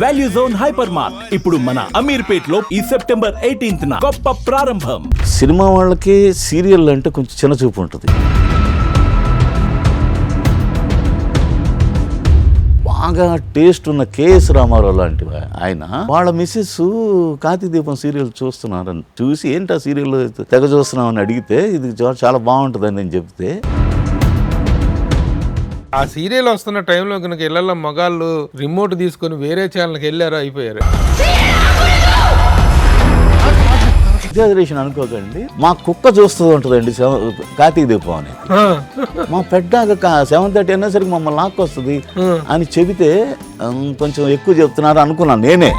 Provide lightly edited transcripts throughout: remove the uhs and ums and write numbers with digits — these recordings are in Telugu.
వాల్యూ జోన్ హైపర్ మార్ట్ ఇప్పుడు మన అమీర్పేట్ లో ఈ సెప్టెంబర్ 18న గొప్ప ప్రారంభం. సినిమా వాళ్ళకి సీరియల్ అంటే కొంచెం చిన్న చూపు ఉంటుంది. బాగా టేస్ట్ ఉన్న కేఎస్ రామారావు లాంటి ఆయన వాళ్ళ మిస్సెస్ కార్తీక దీపం సీరియల్ చూస్తున్నారని చూసి ఏంటి ఆ సీరియల్ తెగ చూస్తున్నామని అడిగితే ఇది చాలా బాగుంటుందని నేను చెప్తే, ఆ సీరియల్ వస్తున్న టైంలో కనుక ఇళ్లలో మగాళ్ళు రిమోట్ తీసుకొని వేరే ఛానల్కి వెళ్ళారు, అయిపోయారు. ఎగ్జాజరేషన్ అనుకోకండి, మా కుక్క చూస్తూ ఉంటుందండి కార్తీక దీపం అని. మా పెద్దాక 7:30 అనేసరికి మమ్మల్ని లాక్కొస్తుంది అని చెబితే కొంచెం ఎక్కువ చెప్తున్నారు అనుకున్నాను నేనే.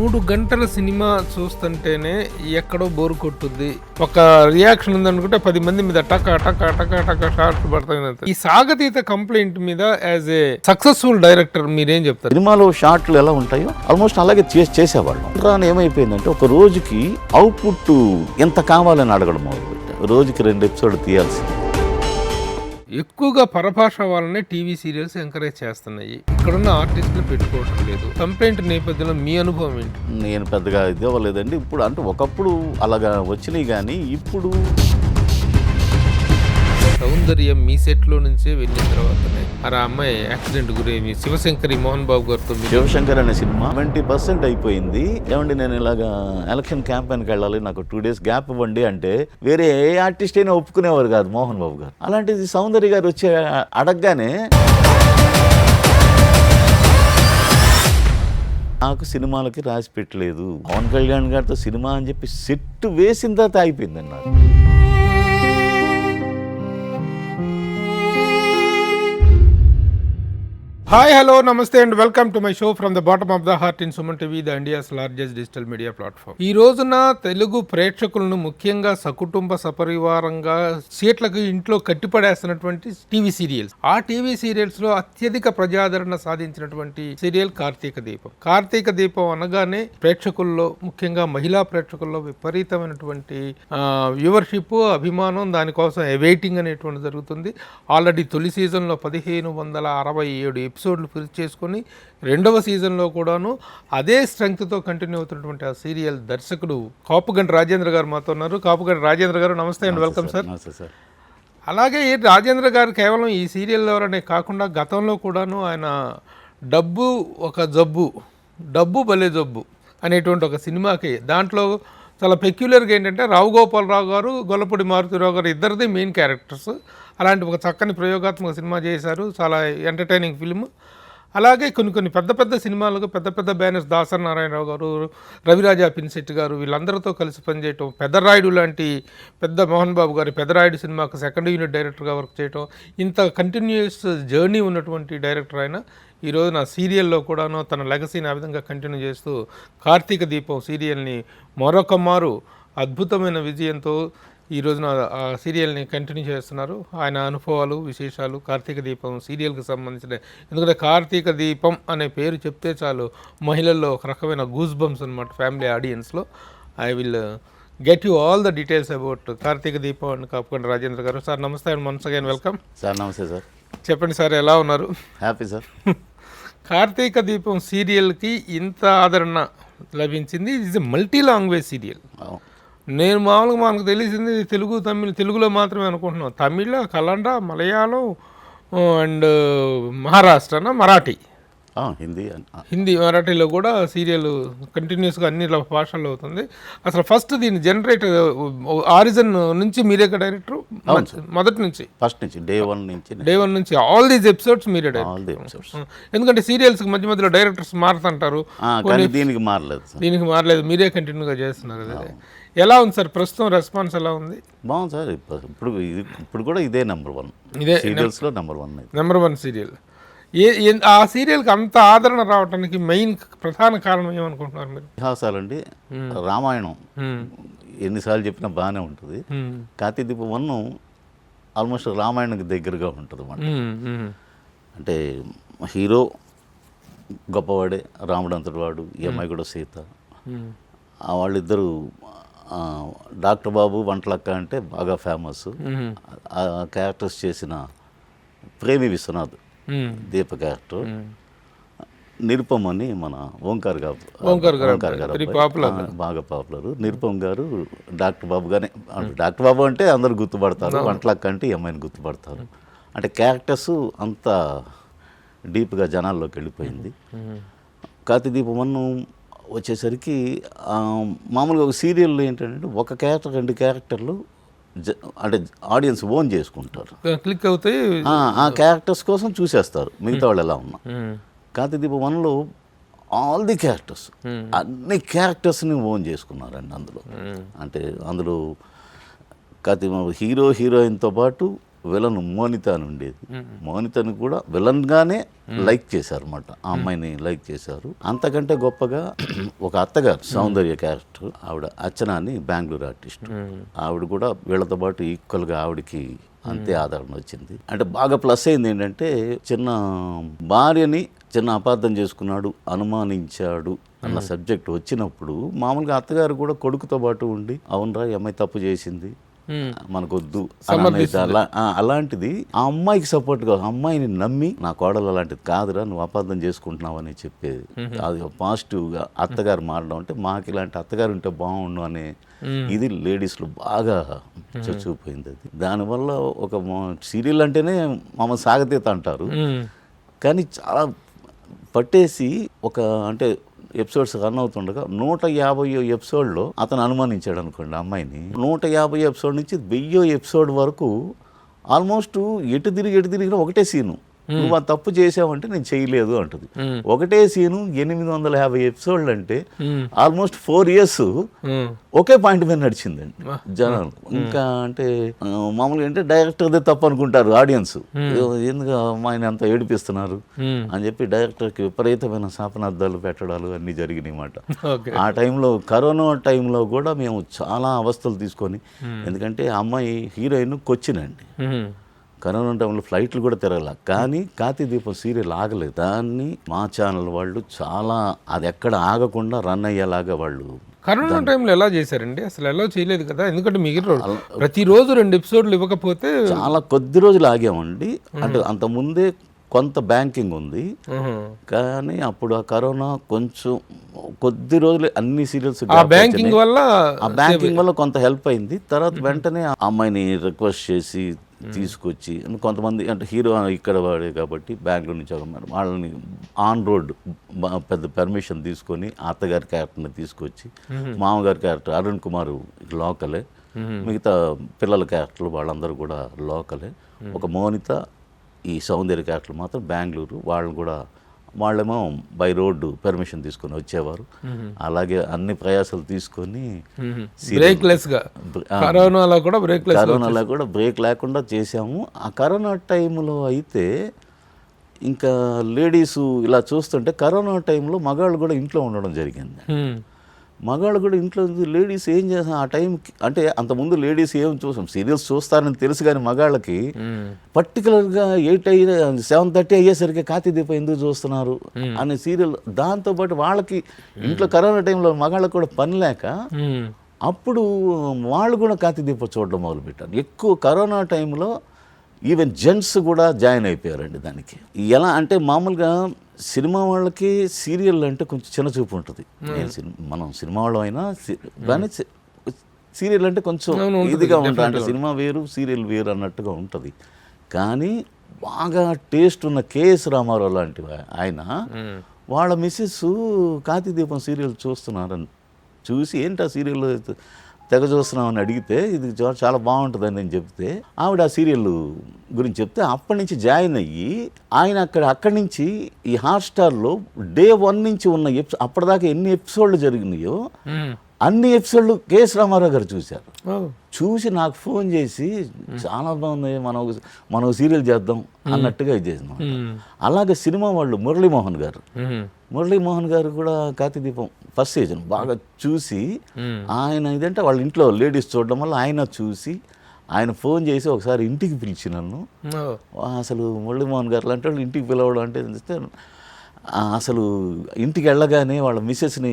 3 గంటల సినిమా చూస్తుంటేనే ఎక్కడో బోరు కొట్టుద్ది. ఒక రియాక్షన్ ఉందనుకుంటే 10 మంది మీద టక టక టక టక షార్ట్ పడతాయి. ఈ సాగతీత కంప్లైంట్ మీద యాజ్ ఏ సక్సెస్ఫుల్ డైరెక్టర్ మీరేం చెప్తారు? సినిమాలో షార్ట్లు ఎలా ఉంటాయో ఆల్మోస్ట్ అలాగే చేసేవాళ్ళం. రాని ఏమైపోయిందంటే ఒక రోజుకి అవుట్పుట్ ఎంత కావాలని అడగడం మొదలుపెట్టాం. రోజుకి 2 ఎపిసోడ్ తీయాల్సింది. ఎక్కువగా పరభాష వాళ్ళనే టీవీ సీరియల్స్ ఎంకరేజ్ చేస్తున్నాయి. ఇక్కడున్న ఆర్టిస్టులు పెట్టుకోవటం లేదు. కంప్లైంట్ నేపథ్యంలో మీ అనుభవం ఏంటి? నేను పెద్దగా ఇది అవ్వలేదండి. ఇప్పుడు అంటే ఒకప్పుడు అలాగా వచ్చినాయి, కానీ ఇప్పుడు సౌందర్యం మీ సెట్లో నుంచే వెళ్ళిన తర్వాతనే ఆ అమ్మాయి యాక్సిడెంట్ గురేమి శివశంకరి మోహన్ బాబు గారితో. శివశంకర్ అనే సినిమా 20% అయిపోయింది. ఏమండి నేను ఇలాగా ఎలక్షన్ క్యాంపెయిన్కి వెళ్ళాలి, నాకు 2 days గ్యాప్ ఇవ్వండి అంటే వేరే ఏ ఆర్టిస్ట్ అయినా ఒప్పుకునేవారు కాదు మోహన్ బాబు గారు. అలాంటిది సౌందర్య గారు వచ్చి అడగగానే నాకు సినిమాలకి రాసి పెట్టలేదు, పవన్ కళ్యాణ్ గారితో సినిమా అని చెప్పి సెట్ వేసిన తర్వాత అయిపోయిందండి నాకు. హాయ్ హలో నమస్తే and welcome to my show from the bottom of the heart in Suman TV, the India's largest digital media platform. ఈ రోజున తెలుగు ప్రేక్షకులను ముఖ్యంగా సకుటుంబ సపరివారంగా సీట్లకు ఇంట్లో కట్టిపడేస్తున్నటువంటి టీవీ సీరియల్స్. ఆ టీవీ సీరియల్స్ లో అత్యధిక ప్రజాదరణ సాధించినటువంటి సీరియల్ కార్తీక దీపం. కార్తీక దీపం అనగానే ప్రేక్షకుల్లో, ముఖ్యంగా మహిళా ప్రేక్షకుల్లో విపరీతమైనటువంటి వ్యూవర్షిప్, అభిమానం, దానికోసం వెయిటింగ్ అనేటువంటి జరుగుతుంది. ఆల్రెడీ తొలి సీజన్లో 1567 ఎపిసోడ్లు పూర్తి చేసుకొని 2వ సీజన్లో కూడాను అదే స్ట్రెంగ్త్తో కంటిన్యూ అవుతున్నటువంటి ఆ సీరియల్ దర్శకుడు కాపుగంటి రాజేంద్ర గారు మాతో ఉన్నారు. కాపుగంటి రాజేంద్ర గారు నమస్తే అండ్ వెల్కమ్ సార్. అలాగే రాజేంద్ర గారు కేవలం ఈ సీరియల్ ఎవరనే కాకుండా గతంలో కూడాను ఆయన డబ్బు ఒక జబ్బు, డబ్బు భలే జబ్బు అనేటువంటి ఒక సినిమాకి, దాంట్లో చాలా పెక్యులర్గా ఏంటంటే రావు గోపాలరావు గారు, గొల్లపూడి మారుతిరావు గారు ఇద్దరిది మెయిన్ క్యారెక్టర్స్. అలాంటి ఒక చక్కని ప్రయోగాత్మక సినిమా చేశారు, చాలా ఎంటర్టైనింగ్ ఫిల్మ్. అలాగే కొన్ని పెద్ద సినిమాలకు పెద్ద బ్యానర్స్, దాసరి నారాయణరావు గారు, రవిరాజా పినిశెట్టి గారు వీళ్ళందరితో కలిసి పనిచేయటం, పెద్దరాయుడు లాంటి పెద్ద మోహన్ బాబు గారి పెద్దరాయుడు సినిమాకు 2nd యూనిట్ డైరెక్టర్గా వర్క్ చేయటం, ఇంత కంటిన్యూస్ జర్నీ ఉన్నటువంటి డైరెక్టర్ ఆయన. ఈరోజు నా సీరియల్లో కూడాను తన లెగసీని ఆ విధంగా కంటిన్యూ చేస్తూ కార్తీక దీపం సీరియల్ని మరొక మారు అద్భుతమైన విజయంతో ఈ రోజున ఆ సీరియల్ని కంటిన్యూ చేస్తున్నారు. ఆయన అనుభవాలు, విశేషాలు కార్తీక దీపం సీరియల్కి సంబంధించిన, ఎందుకంటే కార్తీక దీపం అనే పేరు చెప్తే చాలు మహిళల్లో ఒక రకమైన గూస్ బంప్స్ అనమాట ఫ్యామిలీ ఆడియన్స్లో. I will get you all the details about Karthika Deepam and Kapuganti Rajendra garu. Sir నమస్తే and once again welcome. Sir నమస్తే సార్. చెప్పండి సార్, ఎలా ఉన్నారు? Happy sir. కార్తీక దీపం సీరియల్కి ఇంత ఆదరణ లభించింది. ఇది is a multi language serial. నేను మామూలుగా మనకు తెలిసింది తెలుగు, తెలుగులో మాత్రమే అనుకుంటున్నాం. తమిళ, కన్నడ, మలయాళం అండ్ మహారాష్ట్రన మరాఠీ, హిందీ మరాఠీలో కూడా సీరియల్ కంటిన్యూస్గా అన్ని భాషల్లో అవుతుంది. అసలు ఫస్ట్ దీన్ని జనరేట్ ఆరిజిన్ నుంచి మీరే డైరెక్టర్? మొదటి నుంచి, ఫస్ట్ నుంచి డే వన్ నుంచి ఆల్ దీస్ ఎపిసోడ్స్ మీరే డైరెక్టర్? ఎందుకంటే సీరియల్స్కి మధ్యలో డైరెక్టర్స్ మారుతుంటారు, దీనికి మారలేదు, మీరే కంటిన్యూగా చేస్తున్నారు. అదే ఎలా ఉంది సార్ ప్రస్తుతం రెస్పాన్స్ ఎలా ఉంది? బాగుంది సార్. ఇప్పుడు కూడా ఇదే నెంబర్ 1 సీరియల్స్లో నెంబర్ 1 సీరియల్. ఆ సీరియల్కి అంత ఆదరణ రావడానికి మెయిన్ ప్రధాన కారణం ఏమనుకుంటున్నారు మీరు? ఇతిహాసాలండి. రామాయణం ఎన్నిసార్లు చెప్పినా బాగానే ఉంటుంది. కార్తీక దీపం 1 ఆల్మోస్ట్ రామాయణానికి దగ్గరగా ఉంటుంది అన్నమాట. అంటే హీరో గొప్పవాడే, రాముడు అంతటి వాడు, ఈ అమ్మాయి కూడా సీత. వాళ్ళిద్దరూ డాక్టర్ బాబు, వంటలక్క అంటే బాగా ఫేమస్. ఆ క్యారెక్టర్స్ చేసిన ప్రేమి విశ్వనాథ్ దీప క్యారెక్టర్. నిరుపమ్ అని మన ఓంకార్ గారు బాగా పాపులర్. నిరుపమ్ గారు డాక్టర్ బాబు గానే. డాక్టర్ బాబు అంటే అందరు గుర్తుపడతారు, వంటలక్క అంటే ఈ అమ్మాయిని గుర్తుపడతారు. అంటే క్యారెక్టర్స్ అంత డీప్గా జనాల్లోకి వెళ్ళిపోయింది. కార్తీక దీపం 1 వచ్చేసరికి మామూలుగా ఒక సీరియల్లో ఏంటంటే ఒక క్యారెక్టర్ 2 క్యారెక్టర్లు అంటే ఆడియన్స్ ఓన్ చేసుకుంటారు, క్లిక్ అవుతాయి, ఆ క్యారెక్టర్స్ కోసం చూసేస్తారు మిగతా వాళ్ళు ఎలా ఉన్నా. కార్తీక దీపం 1లో ఆల్ ది క్యారెక్టర్స్, అన్ని క్యారెక్టర్స్ని ఓన్ చేసుకున్నారండి అందులో. అంటే అందులో కార్తీక హీరో హీరోయిన్తో పాటు విలన్ మోనిత అని ఉండేది. మోనితని కూడా విలన్గానే లైక్ చేశారు అన్నమాట, ఆ అమ్మాయిని లైక్ చేశారు. అంతకంటే గొప్పగా ఒక అత్తగారు సౌందర్య క్యారెక్టర్, ఆవిడ అర్చన అని బెంగళూరు ఆర్టిస్ట్. ఆవిడ కూడా వీళ్ళతో పాటు ఈక్వల్గా ఆవిడకి అంతే ఆదరణ వచ్చింది. అంటే బాగా ప్లస్ అయింది ఏంటంటే, చిన్న భార్యని చిన్న అపార్థం చేసుకున్నాడు, అనుమానించాడు అన్న సబ్జెక్ట్ వచ్చినప్పుడు మామూలుగా అత్తగారు కూడా కొడుకుతో పాటు ఉండి అవునరా ఈ అమ్మాయి తప్పు చేసింది మనకొద్దు అలాంటిది ఆ అమ్మాయికి సపోర్ట్గా అమ్మాయిని నమ్మి నా కోడలు అలాంటిది కాదురా నువ్వు అపార్థం చేసుకుంటున్నావు అని చెప్పేది. అది పాజిటివ్గా అత్తగారు మారడం, అంటే మాకు ఇలాంటి అత్తగారు ఉంటే బాగుండు అనే ఇది లేడీస్లో బాగా చచ్చిపోయింది. అది దానివల్ల ఒక సీరియల్ అంటేనే మమ్మల్ని సాగతీత అంటారు, కానీ చాలా పట్టేసి ఒక అంటే ఎపిసోడ్స్ రన్ అవుతుండగా 150 ఎపిసోడ్లో అతను అనుమానించాడు అనుకోండి అమ్మాయిని. 150 ఎపిసోడ్ నుంచి 1000 ఎపిసోడ్ వరకు ఆల్మోస్ట్ ఎటు తిరిగినా ఒకటే సీను, నువ్వు ఆ తప్పు చేసావంటే నేను చేయలేదు అంటుంది. ఒకటే సీను 850 ఎపిసోడ్లు అంటే ఆల్మోస్ట్ 4 years ఒకే పాయింట్ మీద నడిచిందండి జనాలు. ఇంకా అంటే మామూలుగా అంటే డైరెక్టర్దే తప్పు అనుకుంటారు ఆడియన్స్, ఎందుకు అమ్మాయిని అంత ఏడిపిస్తున్నారు అని చెప్పి డైరెక్టర్కి విపరీతమైన శాపనార్థాలు పెట్టడాలు అన్నీ జరిగినాయి అన్నమాట. ఆ టైంలో కరోనా టైంలో కూడా మేము చాలా అవస్థలు తీసుకొని, ఎందుకంటే అమ్మాయి హీరోయిన్ కొచ్చినండి, కరోనా టైంలో ఫ్లైట్లు కూడా తిరగల, కానీ కార్తీక దీపం సీరియల్ ఆగలేదు. దాన్ని మా ఛానల్ వాళ్ళు చాలా అది ఎక్కడ ఆగకుండా రన్ అయ్యేలాగా వాళ్ళు. కరోనా టైంలో ఎలా చేశారండి? అసలు ఎలా చేయలేదు కదా, ఎందుకంటే మిగిలిన ప్రతిరోజు 2 ఎపిసోడ్లు ఇవ్వకపోతే చాలా కొద్ది రోజులు ఆగామండి. అంటే అంత ముందే కొంత బ్యాంకింగ్ ఉంది, కానీ అప్పుడు ఆ కరోనా కొంచెం కొద్ది రోజులు అన్ని సీరియల్స్ బ్యాంకింగ్ వల్ల కొంత హెల్ప్ అయింది. తర్వాత వెంటనే ఆ అమ్మాయిని రిక్వెస్ట్ చేసి తీసుకొచ్చి, కొంతమంది అంటే హీరో ఇక్కడ వాడే కాబట్టి బెంగళూరు నుంచి వాళ్ళని ఆన్ రోడ్ పెద్ద పర్మిషన్ తీసుకొని అత్తగారి క్యారెక్టర్ని తీసుకొచ్చి, మామగారి క్యారెక్టర్ అరుణ్ కుమార్ లోకలే, మిగతా పిల్లల క్యారెక్టర్లు వాళ్ళందరూ కూడా లోకలే. ఒక మోనిత ఈ సౌందర్య క్యారెక్టర్లు మాత్రం బెంగళూరు, వాళ్ళేమో బై రోడ్డు పర్మిషన్ తీసుకొని వచ్చేవారు. అలాగే అన్ని ప్రయాసాలు తీసుకొని కరోనాలో కూడా బ్రేక్ లేకుండా చేసాము. ఆ కరోనా టైంలో అయితే ఇంకా లేడీస్ ఇలా చూస్తుంటే కరోనా టైంలో మగాళ్ళు కూడా ఇంట్లో ఉండడం జరిగింది. మగాళ్ళు కూడా ఇంట్లో లేడీస్ ఏం చేస్తాం ఆ టైంకి, అంటే అంతకుముందు లేడీస్ ఏం చూసాం సీరియల్స్ చూస్తారని తెలుసు, కానీ మగాళ్ళకి పర్టికులర్గా 7:30 అయ్యేసరికి కార్తీక దీపం ఎందుకు చూస్తున్నారు అనే సీరియల్. దాంతోపాటు వాళ్ళకి ఇంట్లో కరోనా టైంలో మగాళ్ళకి కూడా పని లేక అప్పుడు వాళ్ళు కూడా కార్తీక దీపం చూడడం మొదలుపెట్టారు. ఎక్కువ కరోనా టైంలో ఈవెన్ జెంట్స్ కూడా జాయిన్ అయిపోయారండి దానికి. ఎలా అంటే మామూలుగా సినిమా వాళ్ళకి సీరియల్ అంటే కొంచెం చిన్న చూపు ఉంటుంది. మనం సినిమా వాళ్ళం అయినా కానీ సీరియల్ అంటే కొంచెం ఇదిగా ఉంటుంది, అంటే సినిమా వేరు సీరియల్ వేరు అన్నట్టుగా ఉంటుంది. కానీ బాగా టేస్ట్ ఉన్న కేఎస్ రామారావు లాంటి ఆయన వాళ్ళ మిస్సెస్ కార్తీక దీపం సీరియల్ చూస్తున్నారని చూసి, ఏంటి ఆ సీరియల్ తెగ చూస్తున్నామని అడిగితే ఇది చాలా బాగుంటుందని నేను చెప్తే, ఆవిడ ఆ సీరియల్ గురించి చెప్తే అప్పటి నుంచి జాయిన్ అయ్యి ఆయన అక్కడి నుంచి ఈ హాట్స్టార్లో Day 1 నుంచి ఉన్న అప్పటిదాకా ఎన్ని ఎపిసోడ్లు జరిగినాయో అన్ని ఎపిసోడ్లు కేఎస్ రామారావు గారు చూశారు. చూసి నాకు ఫోన్ చేసి చాలా బాగుంది, మనం సీరియల్ చేద్దాం అన్నట్టుగా ఇది చేసినాం. అలాగే సినిమా వాళ్ళు మురళీమోహన్ గారు కూడా కార్తీక దీపం ఫస్ట్ సీజన్ బాగా చూసి, ఆయన ఇదంటే వాళ్ళ ఇంట్లో లేడీస్ చూడడం వల్ల ఆయన చూసి ఆయన ఫోన్ చేసి ఒకసారి ఇంటికి పిలిచి నన్ను, అసలు మురళీమోహన్ గారు లాంటి వాళ్ళు ఇంటికి పిలవడం అంటే అసలు ఇంటికి వెళ్ళగానే వాళ్ళ మిస్సెస్ని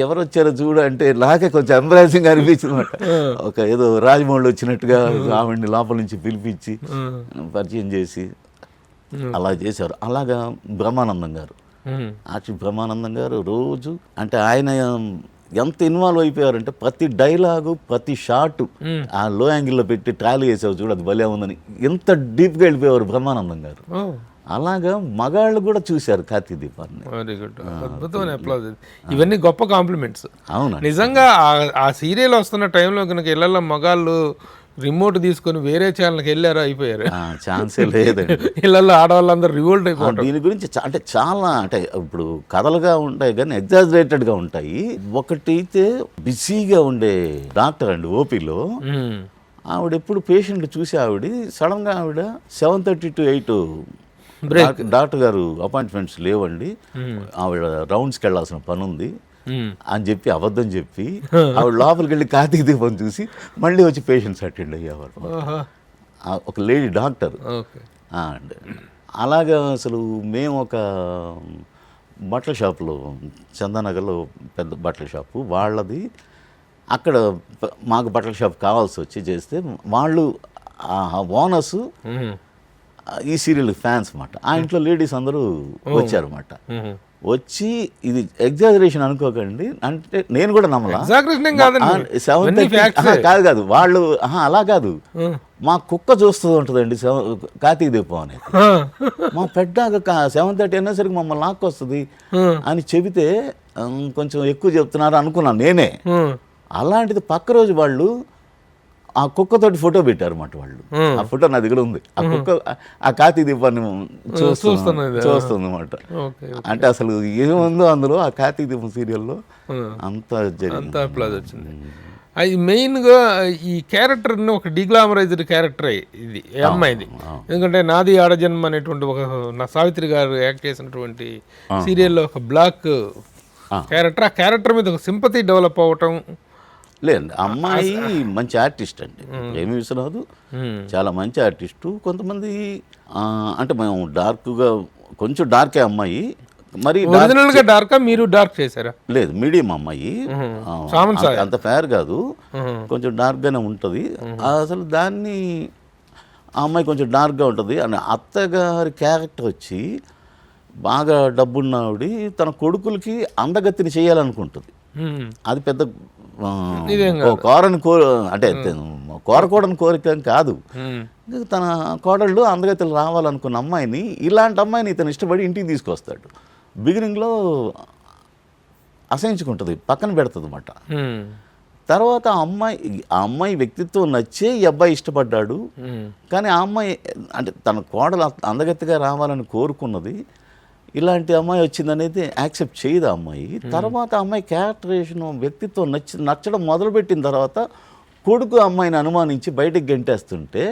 ఎవరు వచ్చారో చూడ అంటే నాకే కొంచెం ఎంబ్రాసింగ్ అనిపించింది అనమాట. ఒక ఏదో రాజమౌళి వచ్చినట్టుగా ఆవిడ్ని లోపల నుంచి పిలిపించి పరిచయం చేసి అలా చేశారు. అలాగా బ్రహ్మానందం గారు, యాక్చువల్ బ్రహ్మానందం గారు రోజు అంటే ఆయన ఎంత ఇన్వాల్వ్ అయిపోయారంటే ప్రతి డైలాగు ప్రతి షాట్ ఆ లో యాంగిల్లో పెట్టి ట్రాలీ వేసావు చూడు, అది భలే ఉందని ఎంత డీప్గా వెళ్ళిపోయేవారు బ్రహ్మానందం గారు. అలాగా మగాళ్ళు కూడా చూశారు కార్తీక దీపాన్ని. వెరీ గుడ్, అద్భుతమైన అప్లాజ్. ఇవన్నీ గొప్ప కాంప్లిమెంట్స్. అవును, నిజంగా ఆ సీరియల్ వస్తున్న టైంలో కనుక ఇళ్లలో మగాళ్ళు రిమోట్ తీసుకొని వేరే ఛానల్కి వెళ్ళారు, అయిపోయారు. ఛాన్సే లేదండి. ఇళ్లలో ఆడవాళ్ళందరూ రివోల్ట్ అయిపోయారు. దీని గురించి అంటే చాలా అంటే ఇప్పుడు కథలుగా ఉంటాయి కానీ ఎగ్జాజరేటెడ్గా ఉంటాయి. ఒకటైతే బిజీగా ఉండే డాక్టర్ అండి ఓపీలో, ఆవిడ ఎప్పుడు పేషెంట్లు చూసి సడన్గా ఆవిడ 7:30 to 8 డాక్టర్ గారు అపాయింట్మెంట్స్ లేవండి, ఆవిడ రౌండ్స్కి వెళ్ళాల్సిన పని ఉంది అని చెప్పి అబద్ధం చెప్పి ఆవిడ లోపలికి వెళ్ళి కార్తీక దీపం చూసి మళ్ళీ వచ్చి పేషెంట్స్ అటెండ్ అయ్యేవారు. ఒక లేడీ డాక్టర్. అలాగా అసలు మేము ఒక బట్టల షాపులో, చందానగర్లో పెద్ద బట్టల షాపు వాళ్ళది, అక్కడ మాకు బట్టల షాప్ కావాల్సి వచ్చి చేస్తే వాళ్ళు ఓనర్స్ ఈ సీరియల్ ఫ్యాన్స్ అన్నమాట. ఆ ఇంట్లో లేడీస్ అందరూ వచ్చారన్నమాట. వచ్చి ఇది ఎగ్జాజరేషన్ అనుకోకండి, అంటే నేను కూడా నమ్మలా. 7:30 కాదు వాళ్ళు అలా కాదు, మా కుక్క చూస్తూ ఉంటుందండి కార్తీక దీపం అనేది. మా పెద్ద 7:30 అనేసరికి మమ్మల్ని లాక్కొస్తుంది అని చెబితే కొంచెం ఎక్కువ చెప్తున్నారు అనుకున్నాను నేనే. అలాంటిది పక్క రోజు వాళ్ళు ఆ కుక్కతోటి ఫోటో పెట్టారు అన్నమాట వాళ్ళు. ఆ ఫోటో నా దగ్గర ఉంది. ఆ కుక్క ఆ కార్తీక దీపాన్ని చూస్తుంది అన్నమాట. అంటే అసలు ఏముందో అందులో ఆ కార్తీక దీపం సీరియల్లో అంత వచ్చింది. అది మెయిన్గా ఈ క్యారెక్టర్ని ఒక డిగ్లామరైజ్డ్ క్యారెక్టర్ ఇది అమ్మాయిది. ఎందుకంటే నాది ఆడజన్మ అనేటువంటి ఒక నా సావిత్రి గారు యాక్ట్ చేసినటువంటి సీరియల్లో ఒక బ్లాక్ క్యారెక్టర్, ఆ క్యారెక్టర్ మీద ఒక సింపతి డెవలప్ అవ్వటం. లేదండి, అమ్మాయి మంచి ఆర్టిస్ట్ అండి. ప్రేమి విశ్వనాథ్ చాలా మంచి ఆర్టిస్టు. కొంతమంది అంటే మేము డార్క్గా కొంచెం డార్కే అమ్మాయి, మరి డార్క్ మీరు డార్క్ చేశారా? లేదు, మీడియం అమ్మాయి, అంత ఫేర్ కాదు, కొంచెం డార్క్గానే ఉంటుంది. అసలు దాన్ని ఆ అమ్మాయి కొంచెం డార్క్గా ఉంటుంది. అని అత్తగారి క్యారెక్టర్ వచ్చి బాగా డబ్బున్న ఆవిడ తన కొడుకులకి అందగత్తిని చేయాలనుకుంటుంది. అది పెద్ద అంటే కోరకూడని కోరిక కాదు. తన కోడళ్ళు అందగత్తెలు రావాలనుకున్న అమ్మాయిని, ఇలాంటి అమ్మాయిని ఇతను ఇష్టపడి ఇంటికి తీసుకొస్తాడు. బిగినింగ్లో అసహించుకుంటుంది, పక్కన పెడుతుంది అన్నమాట. తర్వాత ఆ అమ్మాయి వ్యక్తిత్వం నచ్చే ఈ అబ్బాయి ఇష్టపడ్డాడు. కానీ ఆ అమ్మాయి అంటే తన కోడలు అందగత్తిగా రావాలని కోరుకున్నది, ఇలాంటి అమ్మాయి వచ్చిందనేది యాక్సెప్ట్ చేయదు ఆ అమ్మాయి. తర్వాత అమ్మాయి క్యారెక్టరేషన్ వ్యక్తిత్వం నచ్చడం మొదలుపెట్టిన తర్వాత కొడుకు అమ్మాయిని అనుమానించి బయటకు గెంటేస్తుంటే,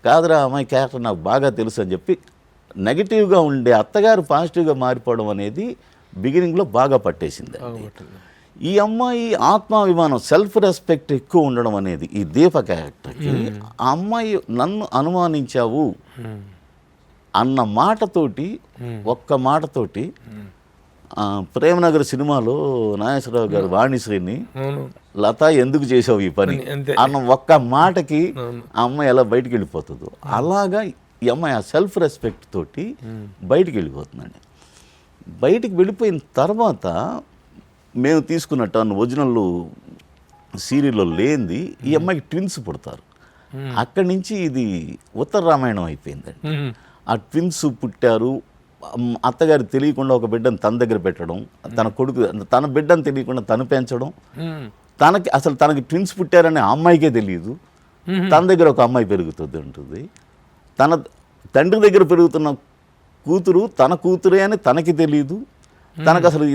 కాదురా అమ్మాయి క్యారెక్టర్ నాకు బాగా తెలుసు అని చెప్పి నెగిటివ్గా ఉండే అత్తగారు పాజిటివ్గా మారిపోవడం అనేది బిగినింగ్లో బాగా పట్టేసింది. ఈ అమ్మాయి ఆత్మాభిమానం, సెల్ఫ్ రెస్పెక్ట్ ఎక్కువ ఉండడం అనేది ఈ దీప క్యారెక్టర్కి, ఆ అమ్మాయి నన్ను అనుమానించావు అన్న మాటతోటి, ఒక్క మాటతోటి ప్రేమనగర్ సినిమాలో నాగేశ్వరరావు గారు వాణిశ్రీని లత ఎందుకు చేసావు ఈ పని అన్న ఒక్క మాటకి ఆ అమ్మాయి ఎలా బయటికి వెళ్ళిపోతుందో, అలాగా ఈ అమ్మాయి ఆ సెల్ఫ్ రెస్పెక్ట్ తోటి బయటికి వెళ్ళిపోతుందండి. బయటికి వెళ్ళిపోయిన తర్వాత మేము తీసుకున్న టర్న్ ఒరిజినల్ సీరియల్లో లేనిది ఈ అమ్మాయికి ట్విన్స్ పుడతారు. అక్కడి నుంచి ఇది ఉత్తర రామాయణం అయిపోయిందండి. ఆ ట్విన్స్ పుట్టారు, అత్తగారికి తెలియకుండా ఒక బిడ్డను తన దగ్గర పెట్టడం, తన కొడుకు తన బిడ్డను తెలియకుండా తను పెంచడం, తనకి ట్విన్స్ పుట్టారని ఆ అమ్మాయికే తెలియదు. తన దగ్గర ఒక అమ్మాయి పెరుగుతుంది ఉంటుంది, తన తండ్రి దగ్గర పెరుగుతున్న కూతురు తన కూతురే అని తనకి తెలియదు, తనకు అసలు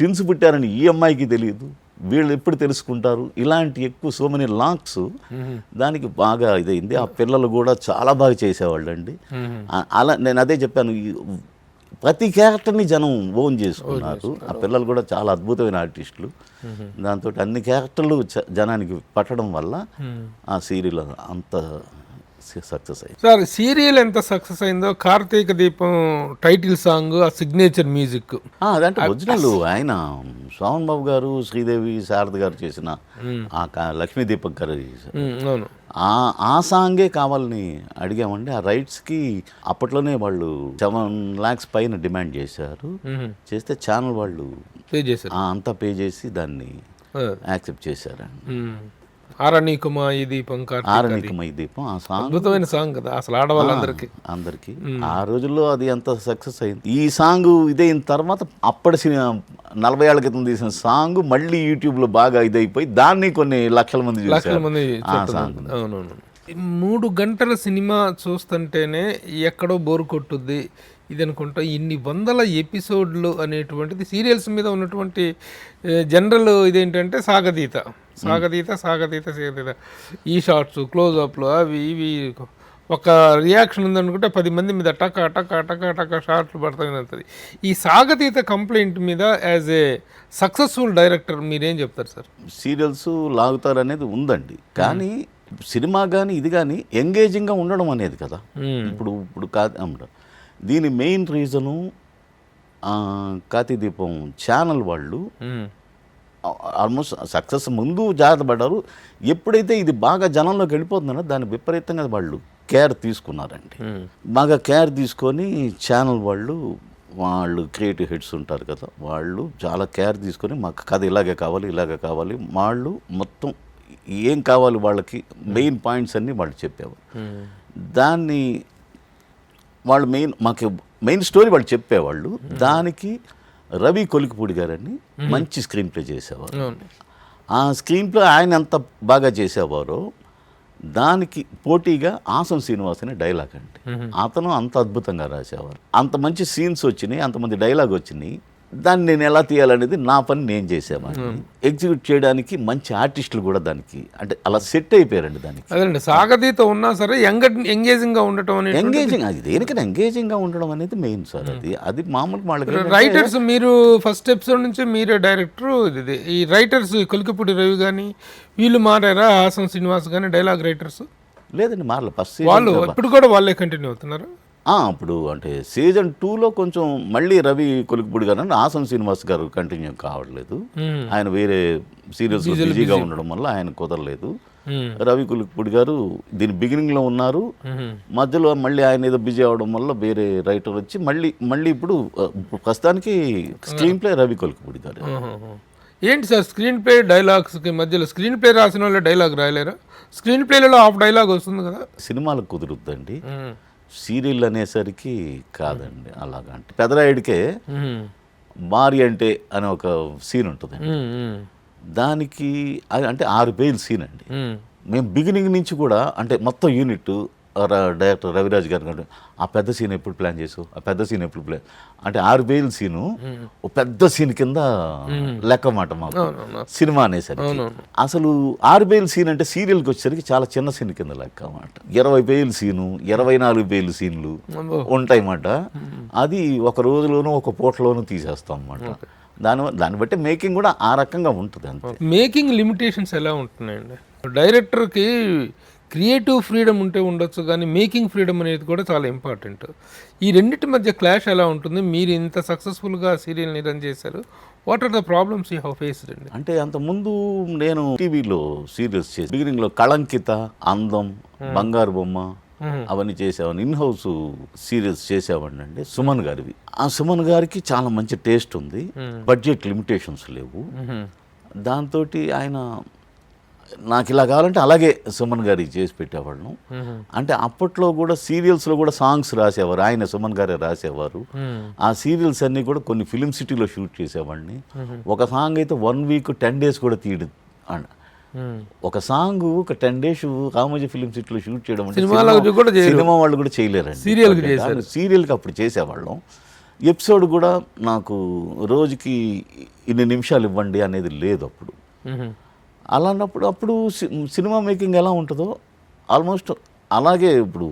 ట్విన్స్ పుట్టారని ఈ అమ్మాయికి తెలియదు. వీళ్ళు ఎప్పుడు తెలుసుకుంటారు? ఇలాంటి ఎక్కువ సో మెనీ లాక్స్ దానికి బాగా ఇదైంది. ఆ పిల్లలు కూడా చాలా బాగా చేసేవాళ్ళు అండి. అలా నేను అదే చెప్పాను, ప్రతి క్యారెక్టర్ని జనం ఓన్ చేసుకున్నారు. ఆ పిల్లలు కూడా చాలా అద్భుతమైన ఆర్టిస్టులు. దాంతో అన్ని క్యారెక్టర్లు జనానికి పట్టడం వల్ల ఆ సీరియల్ అంత సక్సెస్ అయ్యింది. సార్ సీరియల్ ఎంత సక్సెస్ అయిందో కార్తీక దీపం టైటిల్ సాంగ్, ఆ సిగ్నేచర్ మ్యూజిక్, అదంటే ఒరిజినల్ ఆయన సోమన్ బాబు గారు, శ్రీదేవి, శారద గారు చేసిన లక్ష్మీ దీపక్ గారు చేశారు. అవును, ఆ సాంగే కావాలని అడిగామండి. ఆ రైట్స్కి అప్పట్లోనే వాళ్ళు 7 lakhs పైన డిమాండ్ చేశారు. చేస్తే ఛానల్ వాళ్ళు పే చేశారు, అంతా పే చేసి దాన్ని యాక్సెప్ట్ చేశారండి. ఆరణికుమా ఈ దీపం, ఆరణికుమా ఈ దీపం ఆ సాంగ్ అద్భుతమైన సాంగ్ కదా అసలు ఆడవాళ్ళందరికీ. అందరికీ ఆ రోజుల్లో అది ఎంత సక్సెస్ అయింది. ఈ సాంగ్ ఇదైన తర్వాత అప్పటి 40 ఏళ్ల క్రితం తీసిన సాంగ్ మళ్ళీ యూట్యూబ్లో బాగా ఇదైపోయి దాన్ని కొన్ని లక్షల మంది చూశారు. అవునవును. 3 గంటల సినిమా చూస్తుంటేనే ఎక్కడో బోరు కొట్టుద్ది ఇది అనుకుంటా. ఇన్ని వందల ఎపిసోడ్లు అనేటువంటిది సీరియల్స్ మీద ఉన్నటువంటి జనరల్ ఇదేంటంటే సాగతీత. ఈ షార్ట్స్, క్లోజ్అప్లు, అవి ఇవి ఒక రియాక్షన్ ఉందనుకుంటే 10 మంది మీద టక షార్ట్లు పడుతుంది. ఈ సాగతీత కంప్లైంట్ మీద యాజ్ ఏ సక్సెస్ఫుల్ డైరెక్టర్ మీరేం చెప్తారు సార్? సీరియల్స్ లాగుతారు అనేది ఉందండి, కానీ సినిమా కానీ ఇది కానీ ఎంగేజింగ్గా ఉండడం అనేది కదా ఇప్పుడు కాదు. దీని మెయిన్ రీజను కార్తీక దీపం ఛానల్ వాళ్ళు ఆల్మోస్ట్ సక్సెస్ ముందు జాగ్రత్త పడ్డారు. ఎప్పుడైతే ఇది బాగా జనంలోకి వెళ్ళిపోతుందో దాన్ని విపరీతంగా వాళ్ళు కేర్ తీసుకున్నారండి. బాగా కేర్ తీసుకొని ఛానల్ వాళ్ళు క్రియేటివ్ హెడ్స్ ఉంటారు కదా, వాళ్ళు చాలా కేర్ తీసుకొని మాకు కథ ఇలాగే కావాలి వాళ్ళు మొత్తం ఏం కావాలి వాళ్ళకి మెయిన్ పాయింట్స్ అన్నీ వాళ్ళు చెప్పేవారు. దాన్ని వాళ్ళు మాకు మెయిన్ స్టోరీ వాళ్ళు చెప్పేవాళ్ళు. దానికి రవి కొలికిపూడి గారని మంచి స్క్రీన్ ప్లే చేసేవారు. ఆ స్క్రీన్ ప్లే ఆయన ఎంత బాగా చేసేవారో దానికి పోటీగా ఆసం శ్రీనివాస్ అనే డైలాగ్ అండి, అతను అంత అద్భుతంగా రాసేవారు. అంత మంచి సీన్స్ వచ్చినాయి, అంతమంది డైలాగ్ వచ్చినాయి. దాన్ని నేను ఎలా తీయాలనేది నా పని నేను చేసేవాడిని. ఎగ్జిక్యూట్ చేయడానికి మంచి ఆర్టిస్టులు కూడా దానికి అంటే అలా సెట్ అయిపోయారండి దానికి. అదేండి సాగతీత ఉన్నా సరే ఎంగేజింగ్గా ఉండటం అనేది, ఎంగేజింగ్ అది దేనికైనా ఎంగేజింగ్గా ఉండడం అనేది మెయిన్ సార్. అది మామూలు వాళ్ళకి రైటర్స్. మీరు ఫస్ట్ ఎపిసోడ్ నుంచి మీరే డైరెక్టర్. ఇది ఈ రైటర్స్ కొలికిపూడి రవి కానీ వీళ్ళు మారారా? హాసం శ్రీనివాస్ కానీ డైలాగ్ రైటర్స్ లేదండి, మారలే. ఫస్ట్ వాళ్ళు ఇప్పుడు కూడా వాళ్ళే కంటిన్యూ అవుతున్నారు. అప్పుడు అంటే సీజన్ 2లో కొంచెం మళ్ళీ రవి కొలికిపూడి గారు అంటే ఆసం శ్రీనివాస్ గారు కంటిన్యూ కావట్లేదు. ఆయన వేరే సీరియల్స్ బిజీగా ఉండడం వల్ల ఆయన కుదరలేదు. రవి కొలికిపూడి గారు దీని బిగినింగ్లో ఉన్నారు, మధ్యలో మళ్ళీ ఆయన ఏదో బిజీ అవడం వల్ల వేరే రైటర్ వచ్చి మళ్ళీ ఇప్పుడు ప్రస్తుతానికి స్క్రీన్ ప్లే రవి కొలికిపూడి గారు. ఏంటి సార్ స్క్రీన్ ప్లే డైలాగ్స్కి మధ్యలో స్క్రీన్ ప్లే రాసిన వాళ్ళు డైలాగ్ రాయలేరా? స్క్రీన్ ప్లేలలో హాఫ్ డైలాగ్ వస్తుంది కదా. సినిమాలకు కుదురుద్దండి, సీరియల్ అనేసరికి కాదండి. అలాగా అంటే పెదరాయుడికే మారి అంటే అనే ఒక సీన్ ఉంటుంది, దానికి అంటే 6 పేజీల సీన్ అండి. మేము బిగినింగ్ నుంచి కూడా అంటే మొత్తం యూనిట్ డైరెక్టర్ రవిరాజ్ గారు ఆ పెద్ద సీన్ ఎప్పుడు ప్లాన్ చేసావు, ఆ పెద్ద సీన్ ఎప్పుడు ప్లాన్ అంటే 6 పేజీల సీను ఒక పెద్ద సీన్ కింద లెక్క మాట మాకు సినిమా అనేసరికి. అసలు 6 పేజీల సీన్ అంటే సీరియల్కి వచ్చేసరికి చాలా చిన్న సీన్ కింద లెక్క అన్నమాట. 20 పేజీల సీను, 24 పేజీల సీన్లు ఉంటాయి అన్నమాట. అది ఒక రోజులోనూ ఒక పూటలోనూ తీసేస్తాం అన్నమాట. దాన్ని బట్టి మేకింగ్ కూడా ఆ రకంగా ఉంటుంది. అంతే. మేకింగ్ లిమిటేషన్స్ ఎలా ఉంటున్నాయండి? డైరెక్టర్కి క్రియేటివ్ ఫ్రీడమ్ ఉంటే ఉండొచ్చు, కానీ మేకింగ్ ఫ్రీడమ్ అనేది కూడా చాలా ఇంపార్టెంట్. ఈ రెండింటి మధ్య క్లాష్ ఎలా ఉంటుంది? మీరు ఇంత సక్సెస్ఫుల్గా సీరియల్ని రన్ చేశారు, what are the problems you have faced అండి? అంటే అంతకుముందు నేను టీవీలో సీరియల్స్ చేసి బిగినింగ్లో కళంకిత, అందం, బంగారు బొమ్మ అవన్నీ చేసేవాడిని. ఇన్ హౌస్ సీరియల్స్ చేసేవాడిని అండి సుమన్ గారివి. ఆ సుమన్ గారికి చాలా మంచి టేస్ట్ ఉంది, బడ్జెట్ లిమిటేషన్స్ లేవు. దాంతో ఆయన నాకు ఇలా కావాలంటే అలాగే సుమన్ గారికి చేసి పెట్టేవాళ్ళం. అంటే అప్పట్లో కూడా సీరియల్స్లో కూడా సాంగ్స్ రాసేవారు, ఆయన సుమన్ గారే రాసేవారు. ఆ సీరియల్స్ అన్నీ కూడా కొన్ని ఫిలిం సిటీలో షూట్ చేసేవాడిని. ఒక సాంగ్ అయితే 1 week 10 days కూడా తీయడు. ఒక సాంగ్ ఒక 10 days రామోజీ ఫిలిం సిటీలో షూట్ చేయడం అంటే సినిమా వాళ్ళు కూడా చేయలేరండి. సీరియల్కి అప్పుడు చేసేవాళ్ళం. ఎపిసోడ్ కూడా నాకు రోజుకి ఇన్ని నిమిషాలు ఇవ్వండి అనేది లేదు అప్పుడు. అలాంటప్పుడు అప్పుడు సినిమా మేకింగ్ ఎలా ఉంటుందో ఆల్మోస్ట్ అలాగే ఇప్పుడు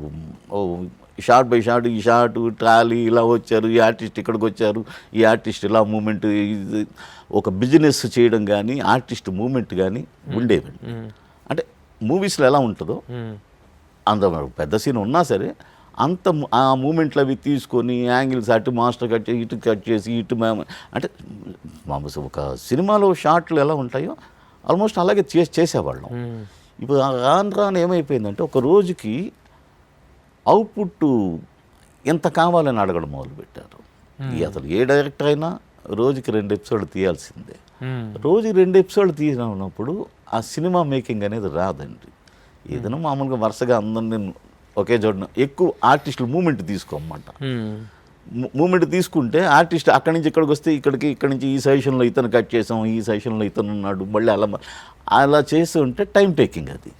షార్ట్ బై షార్ట్, ఈ షార్ట్ ట్రాలీ ఇలా వచ్చారు, ఈ ఆర్టిస్ట్ ఇక్కడికి వచ్చారు, ఈ ఆర్టిస్ట్ ఇలా మూమెంట్, ఒక బిజినెస్ చేయడం కానీ ఆర్టిస్ట్ మూమెంట్ కానీ ఉండేవండి. అంటే మూవీస్లో ఎలా ఉంటుందో అంత పెద్ద సీన్ ఉన్నా సరే అంత ఆ మూమెంట్లు అవి తీసుకొని యాంగిల్స్ అటు మాస్టర్ కట్ చేసి ఇటు కట్ చేసి ఇటు అంటే మామూలు ఒక సినిమాలో షాట్లు ఎలా ఉంటాయో ఆల్మోస్ట్ అలాగే చేసేవాళ్ళం. ఇప్పుడు రాను ఏమైపోయిందంటే ఒక రోజుకి అవుట్పుట్ ఎంత కావాలని అడగడం మొదలుపెట్టారు. అసలు ఏ డైరెక్టర్ అయినా రోజుకి 2 ఎపిసోడ్లు తీయాల్సిందే. రోజుకి 2 ఎపిసోడ్లు తీసినప్పుడు ఆ సినిమా మేకింగ్ అనేది రాదండి. ఏదైనా మామూలుగా వరుసగా అందరినీ ఒకే చోట ఎక్కువ ఆర్టిస్టులు మూమెంట్ తీసుకోమంట. మూమెంట్ తీసుకుంటే ఆర్టిస్ట్ అక్కడి నుంచి ఇక్కడికి వస్తే ఇక్కడి నుంచి ఈ సెషన్లో ఇతను కట్ చేసాం, ఈ సెషన్లో ఇతను ఉన్నాడు, మళ్ళీ అలా చేస్తూ ఉంటే టైం టేకింగ్. అది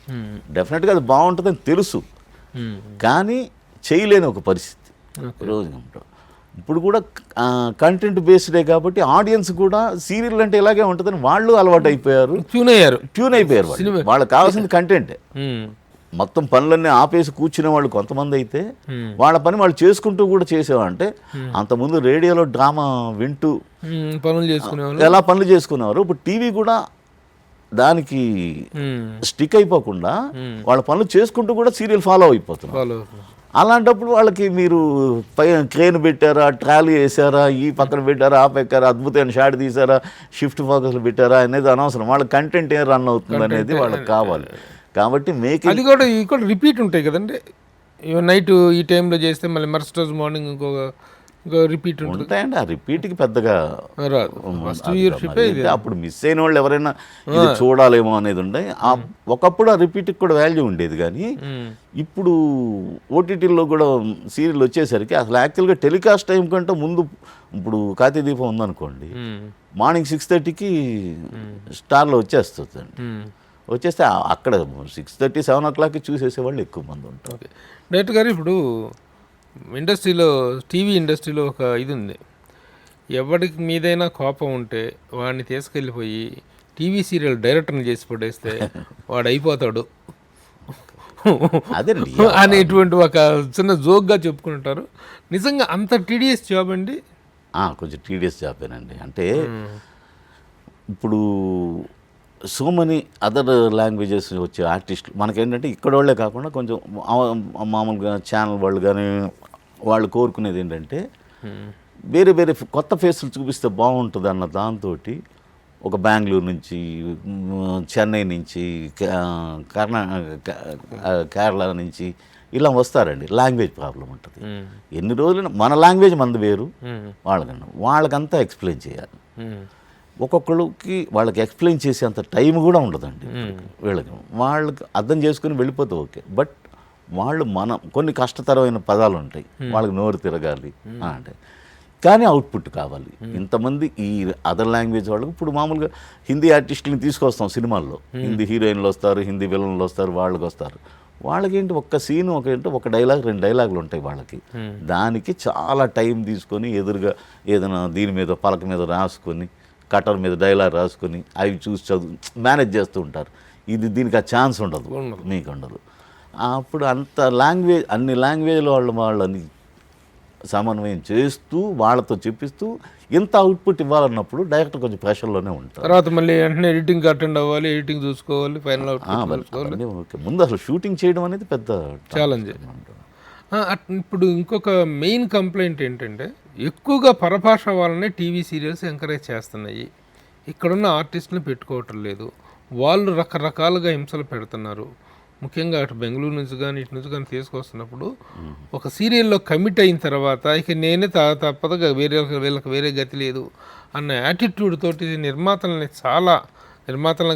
డెఫినెట్గా అది బాగుంటుందని తెలుసు, కానీ చేయలేని ఒక పరిస్థితి రోజు. ఇప్పుడు కూడా కంటెంట్ బేస్డే కాబట్టి ఆడియన్స్ కూడా సీరియల్ అంటే ఇలాగే ఉంటుందని వాళ్ళు అలవాటు అయిపోయారు, ట్యూన్ అయిపోయారు. వాళ్ళకి కావాల్సింది కంటెంటే. మొత్తం పనులన్నీ ఆపేసి కూర్చునే వాళ్ళు కొంతమంది అయితే వాళ్ళ పని వాళ్ళు చేసుకుంటూ కూడా చేసేవాళ్ళంటే అంతకుముందు రేడియోలో డ్రామా వింటూ ఎలా పనులు చేసుకునేవారు. ఇప్పుడు టీవీ కూడా దానికి స్టిక్ అయిపోకుండా వాళ్ళ పనులు చేసుకుంటూ కూడా సీరియల్ ఫాలో అయిపోతున్నారు. అలాంటప్పుడు వాళ్ళకి మీరు క్రేన్ పెట్టారా, ట్రాలీ వేసారా, ఈ పక్కన పెట్టారా, ఆ పక్కన అద్భుతమైన షాట్ తీసారా, షిఫ్ట్ ఫోకస్లు పెట్టారా అనేది అనవసరం. వాళ్ళ కంటెంట్ ఏం రన్ అవుతుంది అనేది వాళ్ళకి కావాలి. కాబట్టి అది కూడా రిపీట్ ఉంటాయి కదండి. నైట్ ఈ టైంలో చేస్తే మళ్ళీ మరుసటి రోజు మార్నింగ్ ఇంకో రిపీట్ ఉంటాయండి. ఆ రిపీట్కి పెద్దగా అప్పుడు మిస్ అయిన వాళ్ళు ఎవరైనా ఇది చూడాలేమో అనేది ఉండే. ఒకప్పుడు ఆ రిపీట్కి కూడా వాల్యూ ఉండేది, కానీ ఇప్పుడు ఓటీటీలో కూడా సీరియల్ వచ్చేసరికి అసలు యాక్చువల్గా టెలికాస్ట్ టైం కంటే ముందు, ఇప్పుడు కార్తీక దీపం ఉందనుకోండి, మార్నింగ్ 6:30కి స్టార్లో వచ్చేస్తుందండి. వచ్చేస్తే అక్కడ 6:30, 7 o'clockకి చూసేసేవాళ్ళు ఎక్కువ మంది ఉంటారు. డైరెక్టర్ గారు, ఇప్పుడు ఇండస్ట్రీలో, టీవీ ఇండస్ట్రీలో ఒక ఇది ఉంది, ఎవరికి మీదైనా కోపం ఉంటే వాడిని తీసుకెళ్ళిపోయి టీవీ సీరియల్ డైరెక్టర్ని చేసి పడేస్తే వాడు అయిపోతాడు అనేటువంటి ఒక చిన్న జోక్గా చెప్పుకుంటారు. నిజంగా అంత టీడీఎస్ జాబ్ అండి? కొంచెం టీడీఎస్ జాబేనండి. అంటే ఇప్పుడు సో మెనీ అదర్ లాంగ్వేజెస్ వచ్చే ఆర్టిస్టులు మనకేంటంటే ఇక్కడ వాళ్ళే కాకుండా కొంచెం మామూలుగా ఛానల్ వాళ్ళు కానీ వాళ్ళు కోరుకునేది ఏంటంటే వేరే వేరే కొత్త ఫేసులు చూపిస్తే బాగుంటుంది అన్న దాంతో ఒక బెంగళూరు నుంచి, చెన్నై నుంచి, కేరళ నుంచి ఇలా వస్తారండి. లాంగ్వేజ్ ప్రాబ్లం ఉంటుంది. ఎన్ని రోజులు మన లాంగ్వేజ్ మంది వేరు, వాళ్ళకంతా ఎక్స్ప్లెయిన్ చేయాలి. ఒక్కొక్కరికి వాళ్ళకి ఎక్స్ప్లెయిన్ చేసే అంత టైం కూడా ఉండదండి వీళ్ళకి. వాళ్ళకి అర్థం చేసుకుని వెళ్ళిపోతే ఓకే, బట్ వాళ్ళు కొన్ని కష్టతరమైన పదాలు ఉంటాయి, వాళ్ళకి నోరు తిరగాలి అంటే, కానీ అవుట్పుట్ కావాలి. ఇంతమంది ఈ అదర్ లాంగ్వేజ్ వాళ్ళకి ఇప్పుడు మామూలుగా హిందీ ఆర్టిస్టులని తీసుకొస్తాం సినిమాల్లో, హిందీ హీరోయిన్లు వస్తారు, హిందీ విలన్లు వస్తారు, వాళ్ళకి వస్తారు. వాళ్ళకేంటి ఒక్క సీను ఒక డైలాగ్ 2 డైలాగులు ఉంటాయి వాళ్ళకి. దానికి చాలా టైం తీసుకొని ఎదురుగా ఏదైనా దీని మీద పలక మీద రాసుకొని, కటర్ మీద డైలాగ్ రాసుకొని అవి చూసి మేనేజ్ చేస్తూ ఉంటారు. దీనికి ఆ ఛాన్స్ ఉండదు, మీకు ఉండదు. అప్పుడు అన్ని లాంగ్వేజ్లో వాళ్ళని సమన్వయం చేస్తూ వాళ్ళతో చెప్పిస్తూ ఎంత అవుట్పుట్ ఇవ్వాలన్నప్పుడు డైరెక్టర్ కొంచెం ప్రెషర్లోనే ఉంటారు. తర్వాత మళ్ళీ వెంటనే ఎడిటింగ్ అటెండ్ అవ్వాలి, ఎడిటింగ్ చూసుకోవాలి, ఫైనల్ ఓకే. ముందు అసలు షూటింగ్ చేయడం అనేది పెద్ద ఛాలెంజ్. ఇప్పుడు ఇంకొక మెయిన్ కంప్లైంట్ ఏంటంటే, ఎక్కువగా పరభాష వాళ్ళనే టీవీ సీరియల్స్ ఎంకరేజ్ చేస్తున్నాయి. ఇక్కడున్న ఆర్టిస్టులను పెట్టుకోవటం లేదు, వాళ్ళు రకరకాలుగా హింసలు పెడుతున్నారు. ముఖ్యంగా అటు బెంగళూరు నుంచి కానీ ఇటు నుంచి కానీ తీసుకొస్తున్నప్పుడు ఒక సీరియల్లో కమిట్ అయిన తర్వాత ఇక నేనే తప్పదుగా వీళ్ళకి వేరే గతి లేదు అన్న యాటిట్యూడ్ తోటి నిర్మాతలను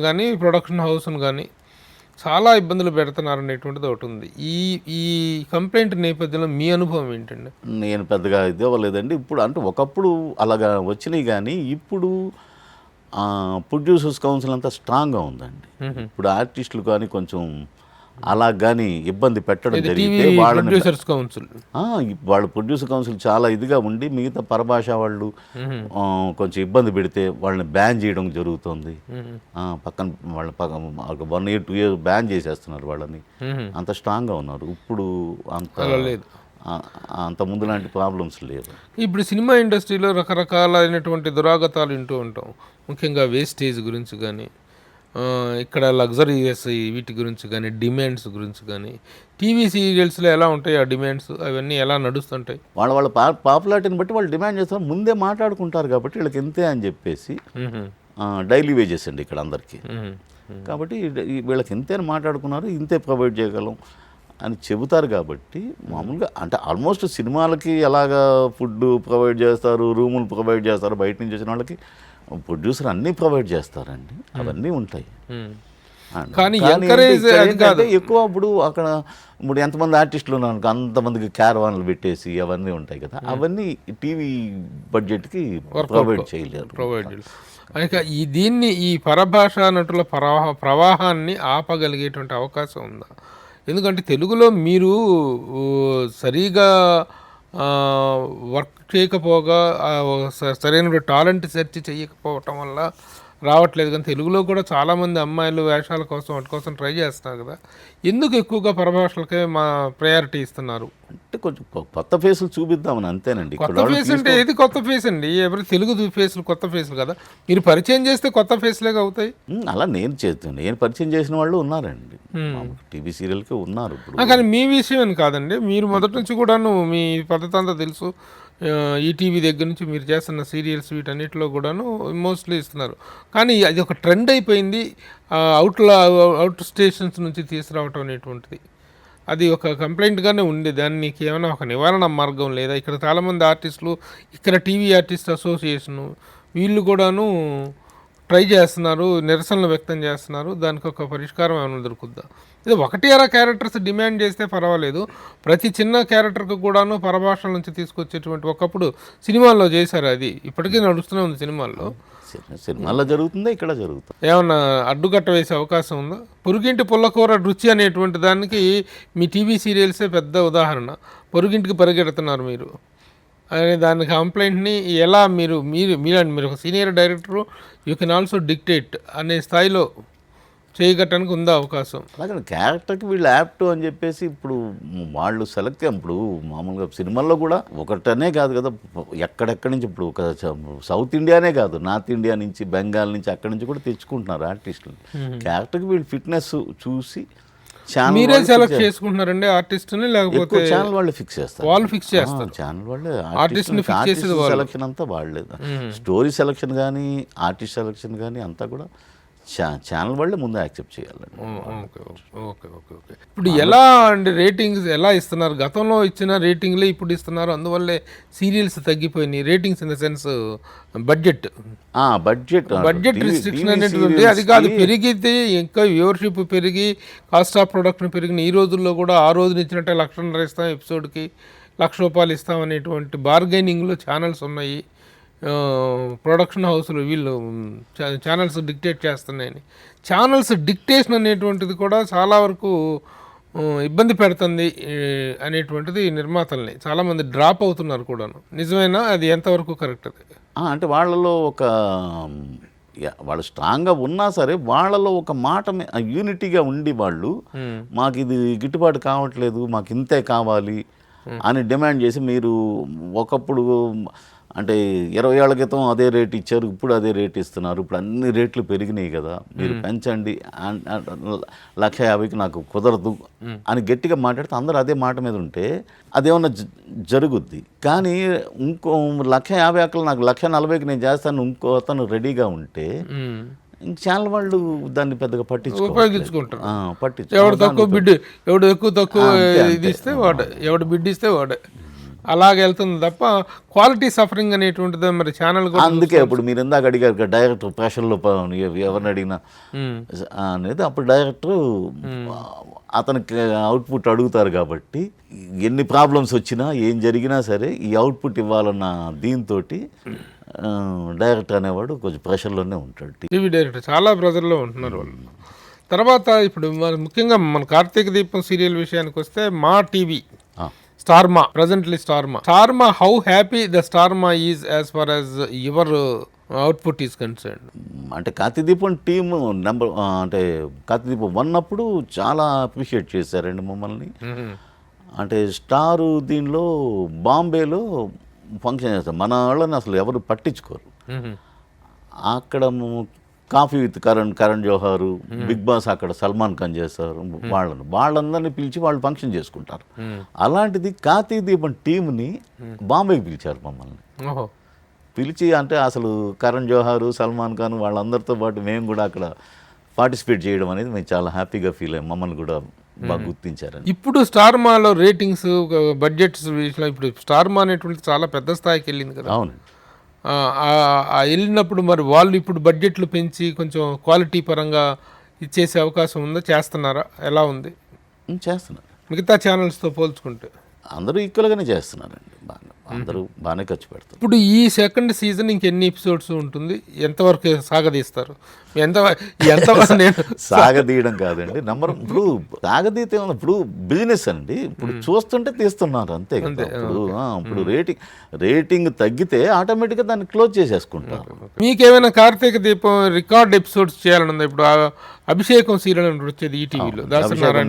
కానీ ప్రొడక్షన్ హౌస్ను కానీ చాలా ఇబ్బందులు పెడుతున్నారు అనేటువంటిది ఒకటి ఉంది. ఈ కంప్లైంట్ నేపథ్యంలో మీ అనుభవం ఏంటండి? నేను పెద్దగా ఇది అవ్వలేదండి. ఇప్పుడు అంటే ఒకప్పుడు అలాగా వచ్చినాయి, కానీ ఇప్పుడు ప్రొడ్యూసర్స్ కౌన్సిల్ అంతా స్ట్రాంగ్గా ఉందండి. ఇప్పుడు ఆర్టిస్టులు కానీ కొంచెం అలా కానీ ఇబ్బంది పెట్టడం జరిగితే వాళ్ళ ప్రొడ్యూసర్ కౌన్సిల్ చాలా ఇదిగా ఉండి మిగతా పరభాష వాళ్ళు కొంచెం ఇబ్బంది పెడితే వాళ్ళని బ్యాన్ చేయడం జరుగుతుంది. వాళ్ళ 1 year 2 years బ్యాన్ చేసేస్తున్నారు వాళ్ళని. అంత స్ట్రాంగ్గా ఉన్నారు. ఇప్పుడు అంత ముందు లాంటి ప్రాబ్లమ్స్ లేవు. ఇప్పుడు సినిమా ఇండస్ట్రీలో రకరకాలైనటువంటి దురాగతాలు వింటూ ఉంటాం. ముఖ్యంగా వేస్టేజ్ గురించి కానీ, ఇక్కడ లగ్జరీస్ వీటి గురించి కానీ డిమాండ్స్ గురించి కానీ టీవీ సీరియల్స్లో ఎలా ఉంటాయి ఆ డిమాండ్స్ అవన్నీ ఎలా నడుస్తుంటాయి? వాళ్ళ పాపులారిటీని బట్టి వాళ్ళు డిమాండ్ చేస్తారు, ముందే మాట్లాడుకుంటారు కాబట్టి వీళ్ళకి ఇంతే అని చెప్పేసి డైలీ వేజెస్ అండి ఇక్కడ అందరికీ. కాబట్టి వీళ్ళకి ఇంతే అని మాట్లాడుకున్నారు, ఇంతే ప్రొవైడ్ చేయగలం అని చెబుతారు. కాబట్టి మామూలుగా అంటే ఆల్మోస్ట్ సినిమాలకి ఎలాగా ఫుడ్ ప్రొవైడ్ చేస్తారు, రూములు ప్రొవైడ్ చేస్తారు, బయట నుంచి వచ్చిన వాళ్ళకి ప్రొడ్యూసర్ అన్నీ ప్రొవైడ్ చేస్తారండి, అవన్నీ ఉంటాయి. కానీ ఎక్కువ ఇప్పుడు అక్కడ ఇప్పుడు ఎంతమంది ఆర్టిస్టులు ఉన్నారు అంతమందికి క్యారవాన్లు పెట్టేసి అవన్నీ ఉంటాయి కదా, అవన్నీ టీవీ బడ్జెట్కి ప్రొవైడ్ చేయలేరు. ఇక దీన్ని ఈ పరభాషా నటుల ప్రవాహాన్ని ఆపగలిగేటువంటి అవకాశం ఉందా? ఎందుకంటే తెలుగులో మీరు సరిగా వర్క్ చేయకపోగా సరైన టాలెంట్ సెర్చ్ చేయకపోవటం వల్ల రావట్లేదు. కానీ తెలుగులో కూడా చాలామంది అమ్మాయిలు వేషాల కోసం వాటి కోసం ట్రై చేస్తున్నారు కదా, ఎందుకు ఎక్కువగా పరభాషలకే మా ప్రయారిటీ ఇస్తున్నారు? అంటే కొంచెం కొత్త ఫేసులు చూపిద్దామని అంతేనండి. కొత్త ఫేస్ అంటే ఏది కొత్త ఫేస్ అండి? ఎవరి తెలుగు ఫేసులు కొత్త ఫేసులు కదా, మీరు పరిచయం చేస్తే కొత్త ఫేస్లేగా అవుతాయి. అలా నేను పరిచయం చేసిన వాళ్ళు ఉన్నారండి, టీవీ సీరియల్కి ఉన్నారు ఇప్పుడు. కానీ మీ విషయం అని కాదండి, మీరు మొదటి నుంచి కూడాను మీ పద్ధతి అంతా తెలుసు. ఈటీవీ దగ్గర నుంచి మీరు చేస్తున్న సీరియల్స్ వీటన్నిటిలో కూడాను మోస్ట్లీ ఇస్తున్నారు. కానీ అది ఒక ట్రెండ్ అయిపోయింది, అవుట్ స్టేషన్స్ నుంచి తీసుకురావటం అనేటువంటిది అది ఒక కంప్లైంట్గానే ఉంది. దానికి ఏమైనా ఒక నివారణ మార్గం లేదా? ఇక్కడ చాలామంది ఆర్టిస్టులు, ఇక్కడ టీవీ ఆర్టిస్ట్ అసోసియేషను వీళ్ళు కూడాను ట్రై చేస్తున్నారు, నిరసనలు వ్యక్తం చేస్తున్నారు. దానికి ఒక పరిష్కారం ఏమైనా దొరుకుద్దా? ఇది ఒకటి అర క్యారెక్టర్స్ డిమాండ్ చేస్తే పర్వాలేదు, ప్రతి చిన్న క్యారెక్టర్కి కూడాను పరభాషల నుంచి తీసుకొచ్చేటువంటి ఒకప్పుడు సినిమాల్లో చేశారు, అది ఇప్పటికీ నడుస్తూనే ఉంది సినిమాల్లో జరుగుతుందా, ఇక్కడ జరుగుతుంది. ఏమన్నా అడ్డుకట్ట వేసే అవకాశం ఉందా? పొరుగింటి పుల్లకూర రుచి అనేటువంటి దానికి మీ టీవీ సీరియల్సే పెద్ద ఉదాహరణ. పొరుగింటికి పరిగెడుతున్నారు మీరు అనే దాని కంప్లైంట్ని ఎలా మీరు ఒక senior director, you can also dictate అనే స్థాయిలో చేయగట్టడానికి ఉందా అవకాశం? అలాగే క్యారెక్టర్కి వీళ్ళు యాప్ట్ అని చెప్పేసి ఇప్పుడు వాళ్ళు సెలెక్ట్, ఇప్పుడు మామూలుగా సినిమాల్లో కూడా ఒకటనే కాదు కదా, ఎక్కడెక్కడి నుంచి ఇప్పుడు ఒక సౌత్ ఇండియానే కాదు, నార్త్ ఇండియా నుంచి, బెంగాల్ నుంచి, అక్కడి నుంచి కూడా తెచ్చుకుంటున్నారు ఆర్టిస్టులు. క్యారెక్టర్కి వీళ్ళు ఫిట్నెస్ చూసి మీరే సెలెక్ట్ చేసుకుంటున్నారండి ఆర్టిస్ట్ని, లేకపోతే ఛానల్ వాళ్ళు ఫిక్స్ చేస్తారు? వాళ్ళు ఫిక్స్ చేస్తారు, ఛానల్ వాళ్ళే ఆర్టిస్ట్ సెలక్షన్ అంతా వాళ్ళే. స్టోరీ సెలక్షన్ కానీ ఆర్టిస్ట్ సెలక్షన్ కానీ అంతా కూడా ఛానల్ వాళ్ళే ముందు యాక్సెప్ట్ చేయాలండి. ఓకే. ఇప్పుడు ఎలా అండి రేటింగ్స్ ఎలా ఇస్తున్నారు? గతంలో ఇచ్చిన రేటింగ్లే ఇప్పుడు ఇస్తున్నారు, అందువల్లే సీరియల్స్ తగ్గిపోయినాయి. Ratings in the sense budget restriction అనేటువంటి అది కాదు, పెరిగితే ఇంకా వ్యూవర్షిప్ పెరిగి కాస్ట్ ఆఫ్ ప్రొడక్షన్ పెరిగిన ఈ రోజుల్లో కూడా ఆ రోజున ఇచ్చినట్టే 1,00,000 ఇస్తాం, ఎపిసోడ్కి ₹1,00,000 ఇస్తాం అనేటువంటి బార్గెనింగ్లో ఛానల్స్ ఉన్నాయి. ప్రొడక్షన్ హౌస్లు వీళ్ళు ఛానల్స్ డిక్టేట్ చేస్తున్నాయని. ఛానల్స్ డిక్టేషన్ అనేటువంటిది కూడా చాలా వరకు ఇబ్బంది పెడుతుంది అనేటువంటిది నిర్మాతల్ని, చాలామంది డ్రాప్ అవుతున్నారు కూడాను. నిజమేనా? అది ఎంతవరకు కరెక్ట్? అది అంటే వాళ్ళలో వాళ్ళు స్ట్రాంగ్గా ఉన్నా సరే వాళ్ళలో ఒక మాట యూనిటీగా ఉండి వాళ్ళు మాకు ఇది గిట్టుబాటు కావట్లేదు, మాకు ఇంతే కావాలి అని డిమాండ్ చేసి, మీరు ఒకప్పుడు అంటే 20 ఏళ్ల క్రితం అదే రేట్ ఇచ్చారు, ఇప్పుడు అదే రేట్ ఇస్తున్నారు, ఇప్పుడు అన్ని రేట్లు పెరిగినాయి కదా, మీరు పెంచండి, 1,50,000కి నాకు కుదరదు అని గట్టిగా మాట్లాడితే అందరూ అదే మాట మీద ఉంటే అదేమన్నా జరుగుద్ది. కానీ ఇంకో 1,50,000 అక్కడ నాకు 1,40,000కి నేను చేస్తాను ఇంకో అతను రెడీగా ఉంటే ఛానల్ వాళ్ళు దాన్ని పెద్దగా ఉపయోగించుకుంటారు. ఎవడు ఎక్కువ తక్కువ ఇది ఇస్తే వాడే, ఎవడు బిడ్ ఇస్తే వాడే, అలాగే వెళ్తుంది తప్ప క్వాలిటీ సఫరింగ్ అనేటువంటిది మరి ఛానల్ కూడా. అందుకే ఇప్పుడు మీరు ఇందాక అడిగారు డైరెక్టర్ ప్రెషర్లో ఎవరిని అడిగినా అనేది, అప్పుడు డైరెక్టర్ అతనికి అవుట్పుట్ అడుగుతారు కాబట్టి ఎన్ని ప్రాబ్లమ్స్ వచ్చినా ఏం జరిగినా సరే ఈ అవుట్పుట్ ఇవ్వాలన్న దీంతో డైరెక్టర్ అనేవాడు కొంచెం ప్రెషర్లోనే ఉంటాడు. టీవీ డైరెక్టర్ చాలా ప్రెషర్లో ఉంటున్నారు వాళ్ళు. తర్వాత ఇప్పుడు ముఖ్యంగా మన కార్తీక దీపం సీరియల్ విషయానికి వస్తే మా TV Starma, presently Starma, how happy the Starma is as far as your output is concerned? అంటే కార్తీదీపం టీమ్ అంటే కార్తీదీపం 1 అప్పుడు చాలా అప్రిషియేట్ చేశారండి మమ్మల్ని. అంటే స్టారు దీనిలో బాంబేలో ఫంక్షన్ చేస్తారు, మన వాళ్ళని అసలు ఎవరు పట్టించుకోరు. అక్కడ coffee with Karan Johar, Bigg Boss అక్కడ సల్మాన్ ఖాన్ చేస్తారు, వాళ్ళందరినీ పిలిచి వాళ్ళు ఫంక్షన్ చేసుకుంటారు. అలాంటిది కార్తీక దీపం టీంని బాంబేకి పిలిచారు మమ్మల్ని. ఓహో. పిలిచి అంటే అసలు కరణ్ జోహారు, సల్మాన్ ఖాన్ వాళ్ళందరితో పాటు మేము కూడా అక్కడ పార్టిసిపేట్ చేయడం అనేది మేము చాలా హ్యాపీగా ఫీల్ అయ్యాం. మమ్మల్ని కూడా బాగా గుర్తించారని. ఇప్పుడు స్టార్ మాలో రేటింగ్స్, బడ్జెట్స్ విషయంలో ఇప్పుడు స్టార్ మా అనేటువంటి చాలా పెద్ద స్థాయికి వెళ్ళింది కదా. అవును. వెళ్ళినప్పుడు మరి వాళ్ళు ఇప్పుడు బడ్జెట్లు పెంచి కొంచెం క్వాలిటీ పరంగా ఇచ్చేసే అవకాశం ఉందా, చేస్తున్నారా, ఎలా ఉంది చేస్తున్నారు? మిగతా ఛానల్స్తో పోల్చుకుంటే అందరూ ఈక్వల్గానే చేస్తున్నారండి. బాగా అందరూ బాగానే ఖర్చు పెడతారు. ఇప్పుడు ఈ సెకండ్ సీజన్ ఇంకెన్ని ఎపిసోడ్స్ ఉంటుంది, ఎంతవరకు సాగదీస్తారు? ఎంత నేను సాగదీయడం కాదండి, ఇప్పుడు సాగదీతే ఇప్పుడు బిజినెస్ అండి. ఇప్పుడు చూస్తుంటే తీస్తున్నారు అంతే కదా. ఇప్పుడు రేటింగ్ తగ్గితే ఆటోమేటిక్గా దాన్ని క్లోజ్ చేసేసుకుంటారు. మీకేమైనా కార్తీక దీపం రికార్డ్ ఎపిసోడ్స్ చేయాలని ఉందా? ఇప్పుడు అభిషేకం సీరియల్ అని వచ్చేది ఈటీవీలో,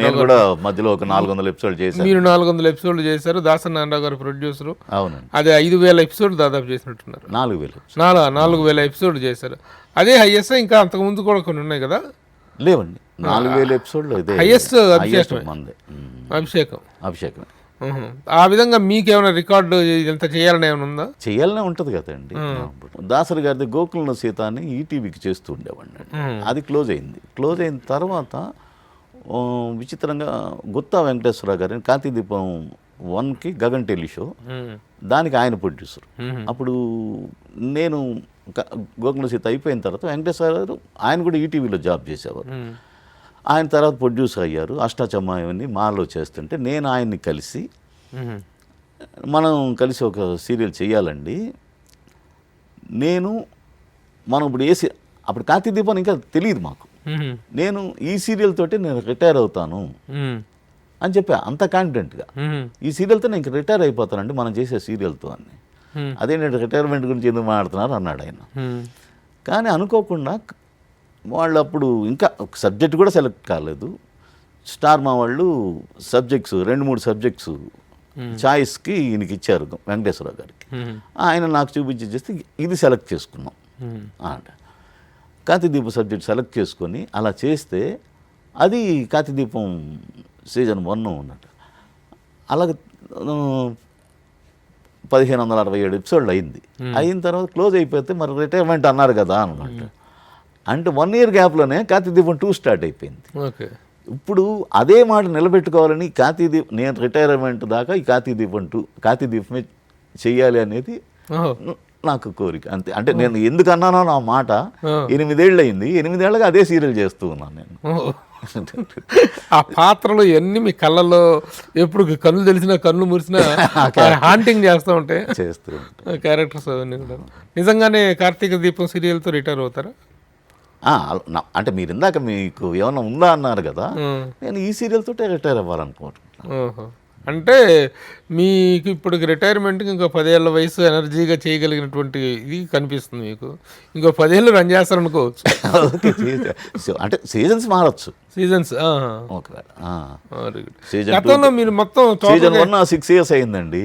నేను కూడా మధ్యలో ఒక 400 ఎపిసోడ్ చేశాను. మీరు 400 ఎపిసోడ్లు చేశారు, దాసనారాయణరావు గారు ప్రొడ్యూసరు. అవునండి. అదే 5000 ఎపిసోడ్ దాదాపు చేసినట్టున్నారు. 4000 ఎపిసోడ్ చేశారు. అదే హైయెస్ట్. ఇంకా అంతకుముందు కూడా కొన్ని ఉన్నాయి కదా? లేవండి, 4000 ఎపిసోడ్లు హైయెస్ట్ అభిషేకం. ఆ విధంగా మీకేమైనా రికార్డు ఇంత చేయాలని ఏమైనా ఉందా? చేయాలనే ఉంటుంది కదండి. దాసరి గారిది గోకుల సీత అని ఈటీవీకి చేస్తూ ఉండేవాడిని. అది క్లోజ్ అయింది. క్లోజ్ అయిన తర్వాత విచిత్రంగా గుత్తా వెంకటేశ్వరరావు గారిని కార్తీక దీపం 1కి గగన్ టెలి షో, దానికి ఆయన ప్రొడ్యూసర్. అప్పుడు నేను గోకుల సీత అయిపోయిన తర్వాత వెంకటేశ్వర గారు ఆయన కూడా ఈటీవీలో జాబ్ చేసేవారు. ఆయన తర్వాత ప్రొడ్యూసర్ అయ్యారు. అష్టాచమ్మాయిని మాలో చేస్తుంటే నేను ఆయన్ని కలిసి మనం కలిసి ఒక సీరియల్ చేయాలండి. మనం ఇప్పుడు అప్పుడు కార్తీక దీపం ఇంకా తెలియదు మాకు. నేను ఈ సీరియల్ తోటి నేను రిటైర్ అవుతాను అని చెప్పా, అంత కాన్ఫిడెంట్గా. ఈ సీరియల్తో నేను రిటైర్ అయిపోతానండి మనం చేసే సీరియల్తో అని. అదే నేను రిటైర్మెంట్ గురించి ఎందుకు మాట్లాడుతున్నారు అన్నాడు ఆయన. కానీ అనుకోకుండా వాళ్ళు అప్పుడు ఇంకా సబ్జెక్ట్ కూడా సెలెక్ట్ కాలేదు. స్టార్ మా వాళ్ళు సబ్జెక్ట్స్ 2-3 సబ్జెక్ట్స్ చాయిస్కి ఈయనకి ఇచ్చారు, వెంకటేశ్వరరావు గారికి. ఆయన నాకు చూపించి చేస్తే ఇది సెలెక్ట్ చేసుకున్నాం అంట. కార్తీక దీపం సబ్జెక్ట్ సెలెక్ట్ చేసుకొని అలా చేస్తే అది కార్తీక దీపం సీజన్ 1 ఉన్నట్టు. అలాగే 1567 ఎపిసోడ్లు అయింది. అయిన తర్వాత క్లోజ్ అయిపోతే మరి రిటైర్మెంట్ అన్నారు కదా అన్నమాట. అంటే 1 year గ్యాప్లోనే కార్తీక దీపం 2 స్టార్ట్ అయిపోయింది. ఇప్పుడు అదే మాట నిలబెట్టుకోవాలని కార్తీక దీపం, నేను రిటైర్మెంట్ దాకా ఈ కార్తీక దీపమే చెయ్యాలి అనేది నాకు కోరిక అంతే. అంటే నేను ఎందుకు అన్నానో నా మాట, 8 ఏళ్ళు అయింది, 8 ఏళ్ళగా అదే సీరియల్ చేస్తూ ఉన్నాను నేను. ఆ పాత్రలు ఎన్ని మీ కళ్ళల్లో ఎప్పుడు కళ్ళు తెలిసినా కళ్ళు మురిసినా హాంటింగ్ చేస్తూ ఉంటాయి క్యారెక్టర్స్ అవన్నీ కూడా. నిజంగానే కార్తీక దీపం సీరియల్తో రిటైర్ అవుతారా? అంటే మీరు ఇందాక మీకు ఏమన్నా ఉందా అన్నారు కదా, నేను ఈ సీరియల్ తోటే రిటైర్ అవ్వాలనుకుంటున్నాను. అంటే మీకు ఇప్పుడు రిటైర్మెంట్కి ఇంకో 10 ఏళ్ళ వయసు ఎనర్జీగా చేయగలిగినటువంటి ఇది కనిపిస్తుంది మీకు. ఇంకో 10 ఏళ్ళు రన్ చేస్తారనుకోవచ్చు. అంటే సీజన్స్ మారచ్చు. గతంలో మీరు మొత్తం సీజన్ 1 6 years అయిందండి.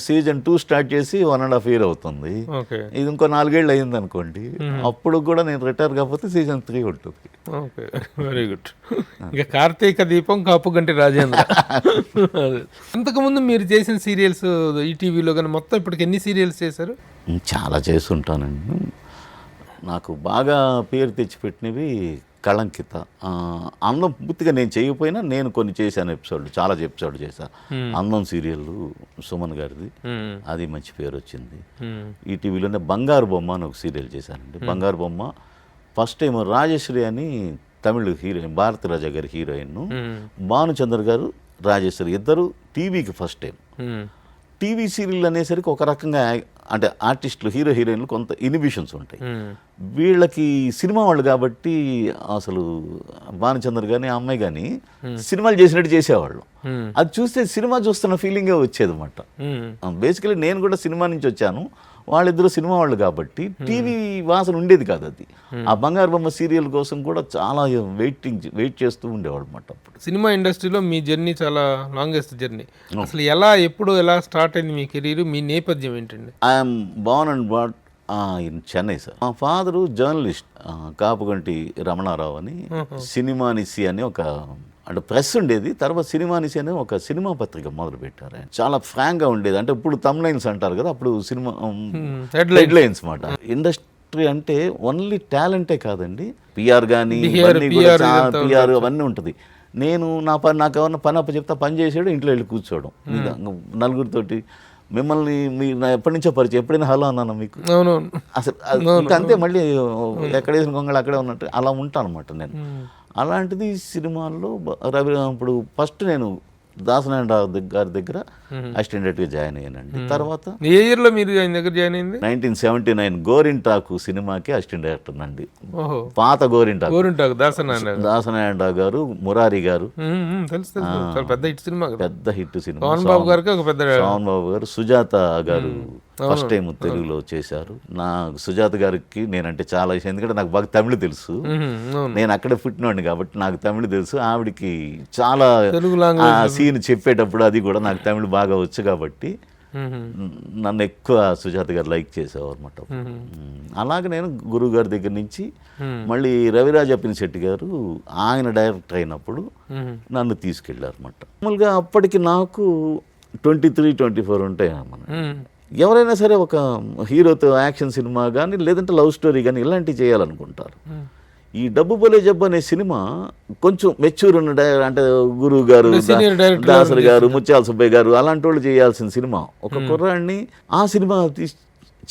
సీజన్ 2 స్టార్ట్ చేసి 1.5 year అవుతుంది. ఇది ఇంకో 4 ఏళ్ళు అయింది అనుకోండి. అప్పుడు కూడా నేను రిటైర్ కాకపోతే సీజన్ 3 ఉంటుంది. Very good. ఇక కార్తీక దీపం, కాపుగంటి రాజేంద్ర. అంతకుముందు మీరు చేసిన సీరియల్స్ ఈటీవీలో కానీ మొత్తం ఇప్పటికి ఎన్ని సీరియల్స్ చేశారు? చాలా చేస్తుంటానండి. నాకు బాగా పేరు తెచ్చిపెట్టినవి కళంకిత, అందం పూర్తిగా నేను చేయకపోయినా నేను కొన్ని చేశాను ఎపిసోడ్లు, చాలా ఎపిసోడ్లు చేశాను. అందం సీరియల్ సుమన్ గారిది, అది మంచి పేరు వచ్చింది. ఈటీవీలోనే బంగారు బొమ్మ అని ఒక సీరియల్ చేశానండి. బంగారు బొమ్మ ఫస్ట్ టైం రాజేశ్వరి అని తమిళ హీరోయిన్, భారతి రాజా గారి హీరోయిన్, భానుచంద్ర గారు, రాజేశ్వరి ఇద్దరు టీవీకి ఫస్ట్ టైం. టీవీ సీరియల్ అనేసరికి ఒక రకంగా అంటే ఆర్టిస్టులు, హీరోయిన్లు కొంత ఇనిబిషన్స్ ఉంటాయి. వీళ్ళకి సినిమా వాళ్ళు కాబట్టి అసలు భానుచంద్ర కానీ ఆ అమ్మాయి కానీ సినిమాలు చేసినట్టు చేసేవాళ్ళు. అది చూస్తే సినిమా చూస్తున్న ఫీలింగే వచ్చేది అన్నమాట. బేసికలీ నేను కూడా సినిమా నుంచి వచ్చాను, వాళ్ళిద్దరు సినిమా వాళ్ళు కాబట్టి టీవీ వాసన ఉండేది కాదు. అది ఆ బంగారు బొమ్మ సీరియల్ కోసం కూడా చాలా వెయిట్ చేస్తూ ఉండేవాళ్ళు అన్నమాట. అప్పుడు సినిమా ఇండస్ట్రీలో మీ జర్నీ చాలా లాంగెస్ట్ జర్నీ. అసలు ఎప్పుడు ఎలా స్టార్ట్ అయింది మీ కెరీర్, మీ నేపథ్యం ఏంటండి? I'm Born and brought Chennai sir. మా ఫాదరు జర్నలిస్ట్, కాపుగంటి రమణారావు అని సినిమానిసి అని ఒక అంటే ప్రెస్ ఉండేది. తర్వాత సినిమానిసి అని ఒక సినిమా పత్రిక మొదలు పెట్టారు ఆయన. చాలా ఫ్రాంక్గా ఉండేది. అంటే ఇప్పుడు తమ్లైన్స్ అంటారు కదా, అప్పుడు సినిమా హెడ్లైన్స్ మాట. ఇండస్ట్రీ అంటే ఓన్లీ టాలెంటే కాదండి, పిఆర్ కానీ పిఆర్ అవన్నీ ఉంటుంది. నేను నాకు ఎవరన్నా పని అప్ప చెప్తా పని చేసాడు, ఇంట్లో వెళ్ళి కూర్చోవడం, నలుగురితోటి మిమ్మల్ని మీరు ఎప్పటి నుంచో పరిచయం, ఎప్పుడైనా హలో అన్నాను మీకు అసలు అంతే, మళ్ళీ ఎక్కడ వేసిన గొంగళ అక్కడే ఉన్నట్టు అలా ఉంటాను అనమాట నేను. అలాంటిది సినిమాల్లో రవి ఇప్పుడు ఫస్ట్ నేను దాసనారాయణ గారి దగ్గర అసిస్టెంట్ డైరెక్టర్గా జాయిన్ అయ్యానండి. తర్వాత ఏ ఇయర్లో మీరు ఆయన దగ్గర జాయిన్ అయింది? 1979 గోరింటాకు సినిమాకి అసిస్టెంట్ డైరెక్టర్ అండి. పాత గోరింటాకు దాసనారాయణ గారు, మురారి గారు, పెద్ద హిట్ సినిమా, పెద్ద హిట్ సినిమా. పవన్ బాబు గారు, సుజాత గారు ఫస్ట్ టైం తెలుగులో చేశారు. నా సుజాత గారికి నేనంటే చాలా ఇష్టం, ఎందుకంటే నాకు బాగా తమిళ తెలుసు, నేను అక్కడే పుట్టినవాడిని కాబట్టి నాకు తమిళ తెలుసు. ఆవిడకి చాలా సీన్ చెప్పేటప్పుడు అది కూడా నాకు తమిళ బాగా వచ్చు కాబట్టి నన్ను ఎక్కువ సుజాత గారు లైక్ చేసేవారు అనమాట. అలాగే నేను గురువు గారి దగ్గర నుంచి మళ్ళీ రవిరాజ పినిశెట్టి గారు ఆయన డైరెక్టర్ అయినప్పుడు నన్ను తీసుకెళ్ళారు అనమాట. మామూలుగా అప్పటికి నాకు 23-24 ఉంటాయి అన్నమాట. ఎవరైనా సరే ఒక హీరోతో యాక్షన్ సినిమా కానీ లేదంటే లవ్ స్టోరీ కానీ ఇలాంటివి చేయాలనుకుంటారు. ఈ డబ్బు బోలే జబ్బు అనే సినిమా కొంచెం మెచ్యూర్ ఉన్న అంటే గురువు గారు, దాసరి గారు, ముత్యాల సుబ్బయ్య గారు అలాంటి వాళ్ళు చేయాల్సిన సినిమా. ఒక కుర్రాడిని ఆ సినిమా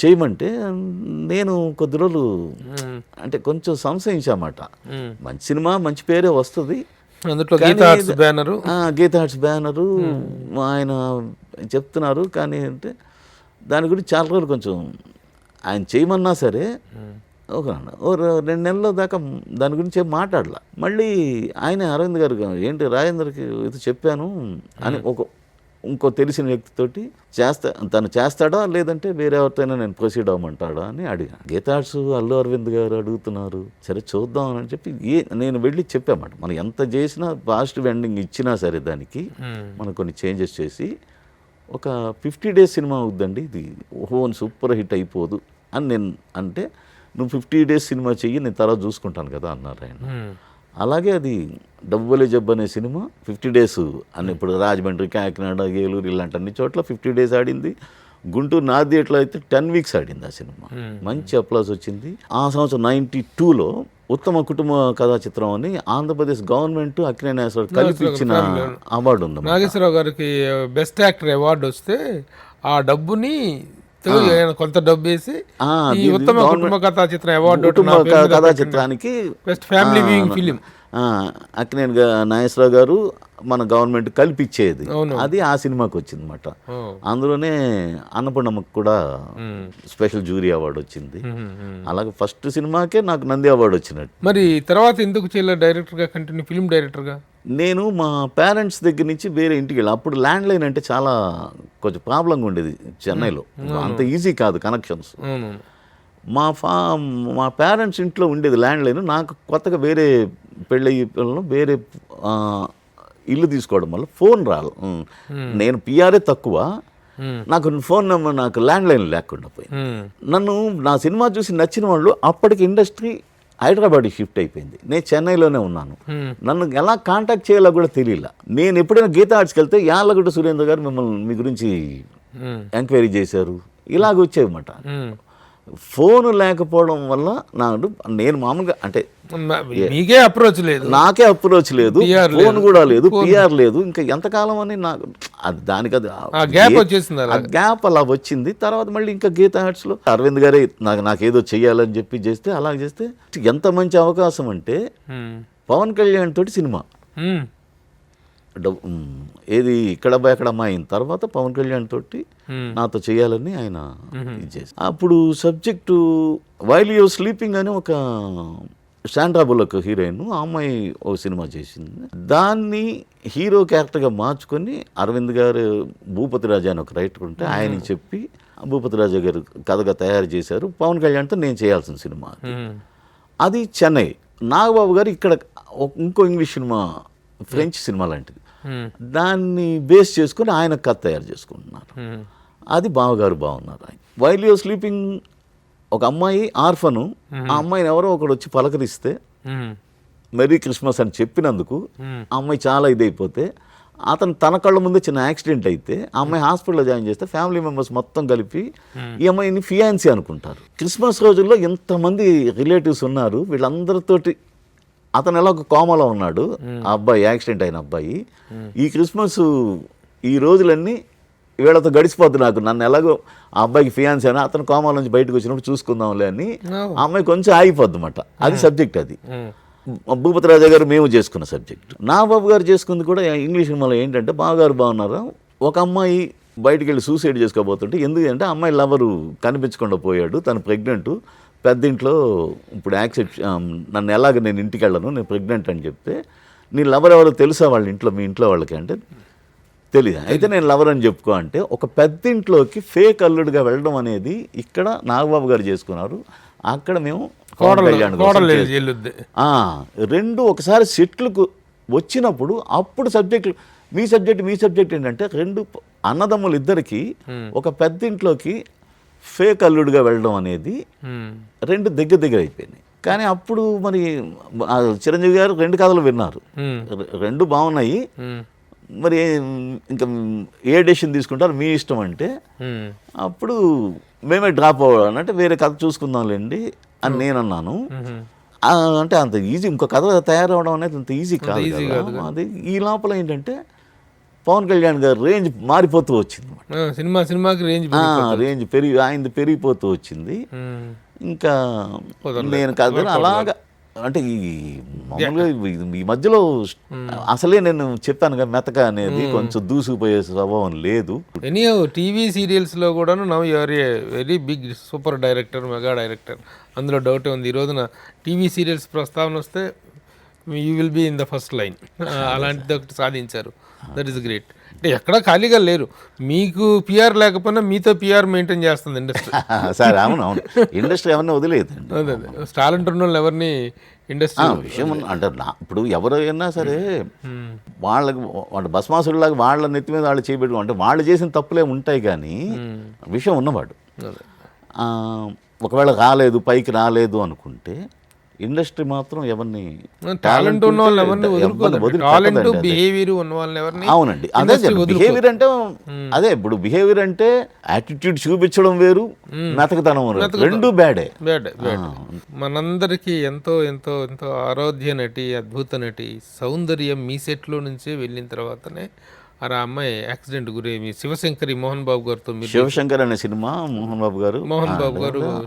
చేయమంటే నేను కొద్ది రోజులు అంటే కొంచెం సంశయించామాట. మంచి సినిమా, మంచి పేరే వస్తుంది, గీతా ఆర్ట్స్ బ్యానరు ఆయన చెప్తున్నారు, కానీ అంటే దాని గురించి చాలా రోజులు కొంచెం ఆయన చేయమన్నా సరే ఒక 2 నెలల దాకా దాని గురించి ఏం మాట్లాడలా. మళ్ళీ ఆయన అరవింద్ గారు ఏంటి రాజేంద్రకి ఇది చెప్పాను అని ఇంకో తెలిసిన వ్యక్తితోటి తను చేస్తాడా లేదంటే వేరే ఎవరితోనైనా నేను ప్రొసీడ్ అవ్వమంటాడా అని అడిగాను. గీతార్ట్స్ అల్లు అరవింద్ గారు అడుగుతున్నారు, సరే చూద్దాం అని చెప్పి నేను వెళ్ళి చెప్పామాట. మనం ఎంత చేసినా పాజిటివ్ ఎండింగ్ ఇచ్చినా సరే దానికి మనం కొన్ని చేంజెస్ చేసి ఒక 50 days సినిమా అవుద్దండి, ఇది సూపర్ హిట్ అయిపోదు అని నేను అంటే, నువ్వు 50 days సినిమా చెయ్యి, నేను తర్వాత చూసుకుంటాను కదా అన్నారు ఆయన. అలాగే అది డబ్బు బోలే జబ్బు అనే సినిమా 50 days అని ఇప్పుడు రాజమండ్రి, కాకినాడ, ఏలూరు ఇలాంటి అన్ని చోట్ల 50 days ఆడింది. గుంటూరు నా థియేటర్లో అయితే 10 weeks ఆడింది ఆ సినిమా. మంచి అప్లాస్ వచ్చింది. ఆ సంవత్సరం 92లో ఉత్తమ కుటుంబ కథా చిత్రం అని ఆంధ్రప్రదేశ్ గవర్నమెంట్ అక్కినేని నాగేశ్వరరావు కలిపి ఇచ్చిన అవార్డు ఉంది. నాగేశ్వరరావు గారికి బెస్ట్ యాక్టర్ అవార్డు వస్తే ఆ డబ్బుని కొంత డబ్బు వేసి ఉత్తమ కుటుంబ కథా చిత్రం అవార్డు, కథా చిత్రానికి best family viewing film Akkineni Nageswara Rao గారు మన గవర్నమెంట్ కల్పించేది, అది ఆ సినిమాకి వచ్చింది అనమాట. అందులోనే అన్నపూర్ణమ్మకు కూడా స్పెషల్ జ్యూరీ అవార్డు వచ్చింది. అలాగే ఫస్ట్ సినిమాకే నాకు నంది అవార్డు వచ్చినట్టు. మరి తర్వాత ఎందుకు చేయలేదు డైరెక్టర్గా, కంటిన్యూ ఫిల్మ్ డైరెక్టర్గా? నేను మా పేరెంట్స్ దగ్గర నుంచి వేరే ఇంటికి వెళ్ళి, అప్పుడు ల్యాండ్ లైన్ అంటే చాలా కొంచెం ప్రాబ్లంగా ఉండేది చెన్నైలో, అంత ఈజీ కాదు కనెక్షన్స్. మా పేరెంట్స్ ఇంట్లో ఉండేది ల్యాండ్ లైన్. నాకు కొత్తగా వేరే పెళ్ళి వేరే ఇల్లు తీసుకోవడం వల్ల ఫోన్ రాదు. నేను పిఆర్ఏ తక్కువ, నాకు ఫోన్ నెంబర్, నాకు ల్యాండ్ లైన్ లేకుండా పోయింది. నన్ను నా సినిమా చూసి నచ్చిన వాళ్ళు అప్పటికి ఇండస్ట్రీ హైదరాబాద్కి షిఫ్ట్ అయిపోయింది, నేను చెన్నైలోనే ఉన్నాను. నన్ను ఎలా కాంటాక్ట్ చేయాలో కూడా తెలియలా. నేను ఎప్పుడైనా గీతా ఆర్ట్స్కి వెళ్తే యాళ్ళగుడ్డ సురేంద్ర గారు మిమ్మల్ని మీ గురించి ఎంక్వైరీ చేశారు, ఇలాగ వచ్చేయమాట. ఫోన్ లేకపోవడం వల్ల నేను మామూలుగా అంటే మీకే అప్రోచ్ లేదు, నాకే అప్రోచ్ లేదు, ఫోన్ కూడా లేదు, పిఆర్ లేదు. ఇంకా ఎంతకాలం అని నాకు దానికి అది గ్యాప్ అలా వచ్చింది. తర్వాత మళ్ళీ ఇంకా గీతా ఆర్ట్స్లో అరవింద్ గారే నాకేదో చెయ్యాలని చెప్పి చేస్తే, అలా చేస్తే ఎంత మంచి అవకాశం అంటే పవన్ కళ్యాణ్ తోటి సినిమా ఏది ఇక్కడ ఎక్కడమ్మా అయిన తర్వాత పవన్ కళ్యాణ్ తోటి నాతో చేయాలని ఆయన చేసి, అప్పుడు సబ్జెక్టు వైల్ యూ స్లీపింగ్ అని ఒక శాండ్రా బుల్లక్ హీరోయిన్, ఆ అమ్మాయి ఓ సినిమా చేసింది. దాన్ని హీరో క్యారెక్టర్గా మార్చుకొని అరవింద్ గారు భూపతి రాజా అని ఒక రైటర్ ఉంటే ఆయనకి చెప్పి భూపతి రాజా గారు కథగా తయారు చేశారు. పవన్ కళ్యాణ్తో నేను చేయాల్సిన సినిమా అది చెన్నై. నాగబాబు గారు ఇక్కడ ఇంకో ఇంగ్లీష్ సినిమా, ఫ్రెంచ్ సినిమా లాంటిది, దాన్ని బేస్ చేసుకుని ఆయన కథ తయారు చేసుకుంటున్నారు. అది బావగారు బాగున్నారు. ఆయన వైల్ యూ స్లీపింగ్ ఒక అమ్మాయి ఆర్ఫను, ఆ అమ్మాయిని ఎవరో ఒకడు వచ్చి పలకరిస్తే మెరీ క్రిస్మస్ అని చెప్పినందుకు ఆ అమ్మాయి చాలా ఇదైపోతే అతను తన కళ్ళ ముందే చిన్న యాక్సిడెంట్ అయితే ఆ అమ్మాయి హాస్పిటల్లో జాయిన్ చేస్తే ఫ్యామిలీ మెంబర్స్ మొత్తం కలిపి ఈ అమ్మాయిని ఫియాన్సీ అనుకుంటారు. క్రిస్మస్ రోజుల్లో ఎంతమంది రిలేటివ్స్ ఉన్నారు, వీళ్ళందరితోటి అతను ఎలా ఒక కోమలో ఉన్నాడు, ఆ అబ్బాయి యాక్సిడెంట్ అయిన అబ్బాయి. ఈ క్రిస్మస్ ఈ రోజులన్నీ వీళ్ళతో గడిచిపోద్ది, నాకు నన్ను ఎలాగో ఆ అబ్బాయికి ఫియాన్సీ అని అతను కోమాల నుంచి బయటకు వచ్చినప్పుడు చూసుకుందాంలే అని ఆ అమ్మాయి కొంచెం ఆగిపోద్ది అన్నమాట. అది సబ్జెక్ట్. అది భూపతి రాజా గారు మేము చేసుకున్న సబ్జెక్ట్. నాగబాబు గారు చేసుకుంది కూడా ఇంగ్లీష్ సినిమాలో ఏంటంటే, బావగారు బాగున్నారు, ఒక అమ్మాయి బయటికి వెళ్ళి సూసైడ్ చేసుకోబోతుంటే ఎందుకంటే అమ్మాయి లవరు కనిపించకుండా పోయాడు, తను ప్రెగ్నెంట్, పెద్దింట్లో ఇప్పుడు యాక్సెప్ట్ నన్ను ఎలాగ నేను ఇంటికి వెళ్ళను, నేను ప్రెగ్నెంట్ అని చెప్తే నీ లవర్ ఎవరో తెలుసా వాళ్ళ ఇంట్లో, మీ ఇంట్లో వాళ్ళకి అంటే తెలియదు, అయితే నేను లవర్ అని చెప్పుకో అంటే ఒక పెద్దింట్లోకి ఫేక్ అల్లుడిగా వెళ్ళడం అనేది ఇక్కడ నాగబాబు గారు చేసుకున్నారు. అక్కడ మేము రెండు ఒకసారి సెట్లకు వచ్చినప్పుడు అప్పుడు సబ్జెక్టులు మీ సబ్జెక్ట్ ఏంటంటే రెండు అన్నదమ్ములు ఇద్దరికి ఒక పెద్దింట్లోకి ఫేక్ అల్లుడిగా వెళ్ళడం అనేది రెండు దగ్గర అయిపోయినాయి. కానీ అప్పుడు మరి చిరంజీవి గారు రెండు కథలు విన్నారు, రెండు బాగున్నాయి, మరి ఇంకా ఏ డెసిషన్ తీసుకుంటారు మీ ఇష్టం అంటే అప్పుడు మేమే డ్రాప్ అవ్వాలి అంటే వేరే కథ చూసుకుందాంలేండి అని నేను అన్నాను. అంటే అంత ఈజీ ఇంకో కథ తయారవడం అనేది అంత ఈజీ కాదు. అది ఈ లోపల ఏంటంటే పవన్ కళ్యాణ్ గారు రేంజ్ మారిపోతూ వచ్చింది, సినిమాకి రేంజ్ ఆయనది పెరిగిపోతూ వచ్చింది. ఇంకా నేను కథ అలాగా అంటే ఈ మామూలుగా ఈ మధ్యలో అసలే నేను చెప్పాను కదా మెతక అనేది కొంచెం దూసుకుపోయే స్వభావం లేదు. టీవీ సీరియల్స్లో కూడా now you are a very big super director, mega director, అందులో డౌటే ఉంది. ఈ రోజున టీవీ సీరియల్స్ ప్రస్తావన వస్తే you will be in the first line, అలాంటిది ఒకటి సాధించారు. That is great. అంటే ఎక్కడా ఖాళీగా లేరు, మీకు పిఆర్ లేకపోయినా మీతో పిఆర్ మెయింటైన్ చేస్తుంది ఇండస్ట్రీ. సార్ అవును ఇండస్ట్రీ ఎవరిని వదిలేదు, అదే టాలెంట్ ఉన్న వాళ్ళు ఎవరిని ఇండస్ట్రీ విషయం అంటే ఇప్పుడు ఎవరైనా సరే వాళ్ళ భస్మాసుడిలాగా వాళ్ళ నెత్తి మీద వాళ్ళు చేయబెట్టుకో అంటే వాళ్ళు చేసిన తప్పులే ఉంటాయి, కానీ విషయం ఉన్నవాడు ఒకవేళ రాలేదు పైకి రాలేదు అనుకుంటే ఇండస్ట్రీ మాత్రం ఎవరిని టాలెంట్ ఉన్న వాళ్ళని ఎవరిని వదులుకోదు, టాలెంట్ బిహేవియర్ ఉన్న వాళ్ళని ఎవరిని. అవునండి, అదే బిహేవియర్ అంటే అదే ఇప్పుడు బిహేవియర్ అంటే యాటిట్యూడ్ చూపించడం వేరు, మెతకతనం వేరు, రెండు బ్యాడే. మనందరికీ ఎంతో ఎంతో ఎంతో ఆరాధ్య నటి, అద్భుత నటి సౌందర్యం మీ సెట్లో నుంచే వెళ్ళిన తర్వాతనే ఆ అమ్మాయి యాక్సిడెంట్ గురేమి శివశంకరి మోహన్ బాబు గారితో. శివశంకర్ అనే సినిమా మోహన్ బాబు గారు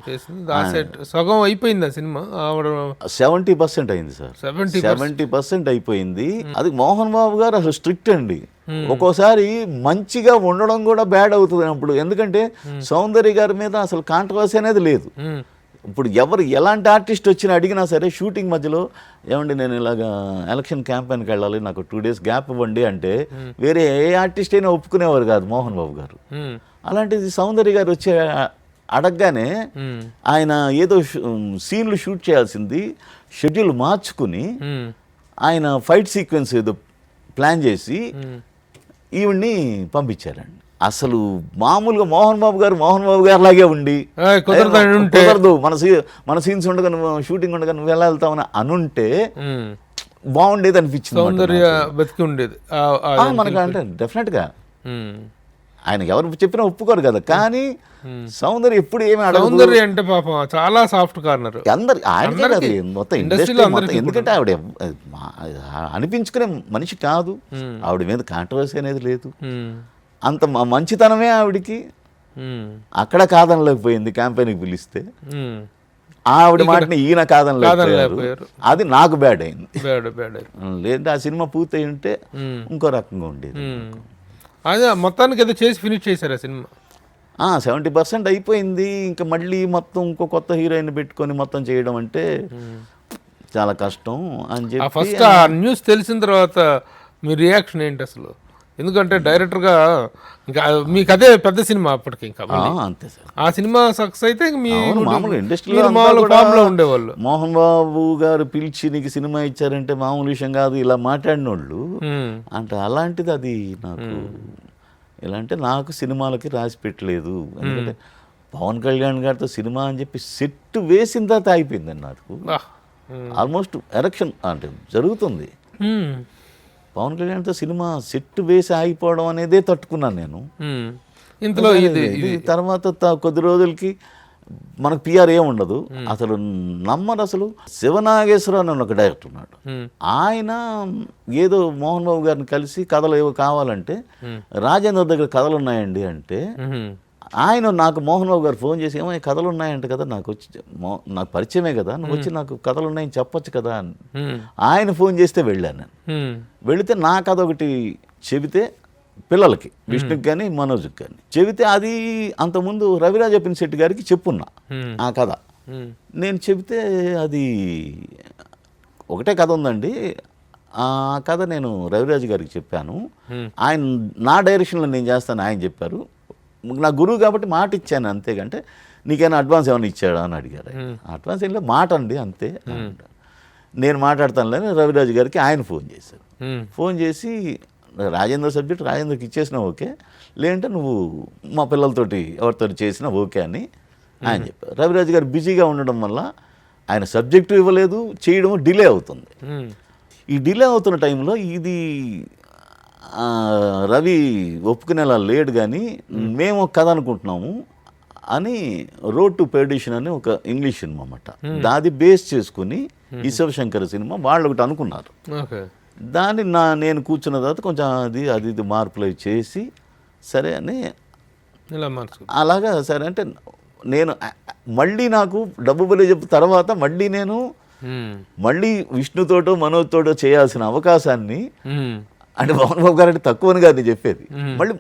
చేసింది, ఆ సెట్ సగం అయిపోయింది ఆ సినిమా. 70% అయింది సార్, 70% అయిపోయింది. అది మోహన్ బాబు గారు అసలు స్ట్రిక్ట్ అండి. ఒక్కోసారి మంచిగా ఉండడం కూడా బ్యాడ్ అవుతుంది అప్పుడు, ఎందుకంటే సౌందర్య గారి మీద అసలు కాంట్రవర్సీ అనేది లేదు. ఇప్పుడు ఎవరు ఎలాంటి ఆర్టిస్ట్ వచ్చినా అడిగినా సరే షూటింగ్ మధ్యలో ఏమండి నేను ఇలాగా ఎలక్షన్ క్యాంపెయిన్కి వెళ్ళాలి, నాకు 2 days గ్యాప్ ఇవ్వండి అంటే వేరే ఏ ఆర్టిస్ట్ అయినా ఒప్పుకునేవారు కాదు మోహన్ బాబు గారు. అలాంటిది సౌందర్య గారు వచ్చే అడగగానే ఆయన ఏదో సీన్లు షూట్ చేయాల్సింది షెడ్యూల్ మార్చుకుని ఆయన ఫైట్ సీక్వెన్స్ ఏదో ప్లాన్ చేసి ఈవిడ్ని పంపించారండి. అసలు మామూలుగా మోహన్ బాబు గారు లాగే ఉండి కుదరదు మన సీన్స్ ఉండగా నువ్వు షూటింగ్ ఉండగా నువ్వు ఎలా వెళ్తావని అనుంటే బాగుండేది అనిపించింది, మనకు అంటే డెఫినెట్ గా. ఆయన ఎవరు చెప్పినా ఒప్పుకోరు కదా, కానీ సౌందర్య ఎప్పుడు ఏమి అడగదు అంటే పాపం చాలా సాఫ్ట్ కార్నర్ అందరు ఆయనకే మొత్తం ఇండస్ట్రీలో. ఎందుకంటే ఆవిడ అనిపించుకునే మనిషి కాదు, ఆవిడ మీద కాంట్రవర్సీ అనేది లేదు, అంత మంచితనమే ఆవిడికి. అక్కడ కాదనలేకపోయింది క్యాంపెయిన్కి పిలిస్తే, ఆవిడ మాటని ఈయన కాదనలేకపోయారు, అది నాకు బ్యాడ్ అయింది. లేదంటే ఆ సినిమా పూర్తి ఉంటే ఇంకో రకంగా ఉండేది. అదే మొత్తానికి ఏదో చేసి ఫినిష్ చేశారు ఆ సినిమా. 70% అయిపోయింది, ఇంకా మళ్ళీ మొత్తం ఇంకో కొత్త హీరోయిన్ పెట్టుకొని మొత్తం చేయడం అంటే చాలా కష్టం అని చెప్పి. ఫస్ట్ ఆ న్యూస్ తెలిసిన తర్వాత మీ రియాక్షన్ ఏంటి అసలు? ఎందుకంటే డైరెక్టర్గా ఇంకా మీకు అదే పెద్ద సినిమా అప్పటికి, ఇంకా అంతే సార్. ఆ సినిమా సక్సెస్ అయితే మామూలు ఇండస్ట్రీలో ఉండేవాళ్ళు. మోహన్ బాబు గారు పిలిచి నీకు సినిమా ఇచ్చారంటే మామూలు విషయం కాదు, ఇలా మాట్లాడిన వాళ్ళు అంటే. అలాంటిది అది నాకు ఎలా అంటే నాకు సినిమాలకి రాసి పెట్టలేదు, ఎందుకంటే పవన్ కళ్యాణ్ గారితో సినిమా అని చెప్పి సెట్ వేసిన తర్వాత అయిపోయిందండి నాకు. ఆల్మోస్ట్ ఎలక్షన్ అంటే జరుగుతుంది, పవన్ కళ్యాణ్తో సినిమా సెట్ వేసి ఆగిపోవడం అనేదే తట్టుకున్నాను నేను. ఇంతలో ఇది తర్వాత కొద్ది రోజులకి మనకు పిఆర్ ఏం ఉండదు అసలు, నమ్మరు అసలు. శివనాగేశ్వరరావు అని ఒక డైరెక్టర్ ఉన్నాడు, ఆయన ఏదో మోహన్ బాబు గారిని కలిసి కథలు ఏవో కావాలంటే రాజేంద్ర దగ్గర కథలు ఉన్నాయండి అంటే, ఆయన నాకు మోహన్ బాబు గారు ఫోన్ చేసి ఏమో కథలు ఉన్నాయంట కదా, నాకు వచ్చి నాకు పరిచయమే కదా, నువ్వు వచ్చి నాకు కథలు ఉన్నాయని చెప్పొచ్చు కదా అని ఆయన ఫోన్ చేస్తే వెళ్ళాను నేను. వెళితే నా కథ ఒకటి చెబితే పిల్లలకి, విష్ణుకి కానీ మనోజ్కి కానీ చెబితే, అది అంతకుముందు రవిరాజ పినిశెట్టి గారికి చెప్పున్నా ఆ కథ. నేను చెబితే అది ఒకటే కథ ఉందండి, ఆ కథ నేను రవిరాజు గారికి చెప్పాను, ఆయన నా డైరెక్షన్లో నేను చేస్తాను ఆయన చెప్పారు, నా గురువు కాబట్టి మాట ఇచ్చాను అంతేకంటే నీకైనా అడ్వాన్స్ ఏమైనా ఇచ్చాడా అని అడిగారు. అడ్వాన్స్ ఏం లేదు, మాట అండి అంతే. నేను మాట్లాడతానులే రవిరాజు గారికి ఆయన ఫోన్ చేశారు. ఫోన్ చేసి రాజేంద్ర సబ్జెక్ట్ రాజేంద్రకి ఇచ్చేసినా ఓకే, లేదంటే నువ్వు మా పిల్లలతోటి ఎవరితో చేసినా ఓకే అని ఆయన చెప్పారు. రవిరాజు గారు బిజీగా ఉండడం వల్ల ఆయన సబ్జెక్టు ఇవ్వలేదు, చేయడం డిలే అవుతుంది. ఈ డిలే అవుతున్న టైంలో ఇది రవి ఒప్పుకునేలా లేడు, కానీ మేము ఒక కథ అనుకుంటున్నాము అని రోడ్ టు పెర్డిషన్ అని ఒక ఇంగ్లీష్ సినిమా అన్నమాట, దాది బేస్ చేసుకుని ఈ శివశంకర్ సినిమా వాళ్ళు ఒకటి అనుకున్నారు. దాన్ని నేను కూర్చున్న తర్వాత కొంచెం అది మార్పులు చేసి సరే అని అలాగా సరే అంటే నేను మళ్ళీ నాకు డబ్బు బలి చెప్పిన తర్వాత మళ్ళీ నేను మళ్ళీ విష్ణుతోటో మనోజ్తోటో చేయాల్సిన అవకాశాన్ని, అంటే మోహన్ బాబు గారు అంటే తక్కువని గారిని చెప్పేది, మళ్ళీ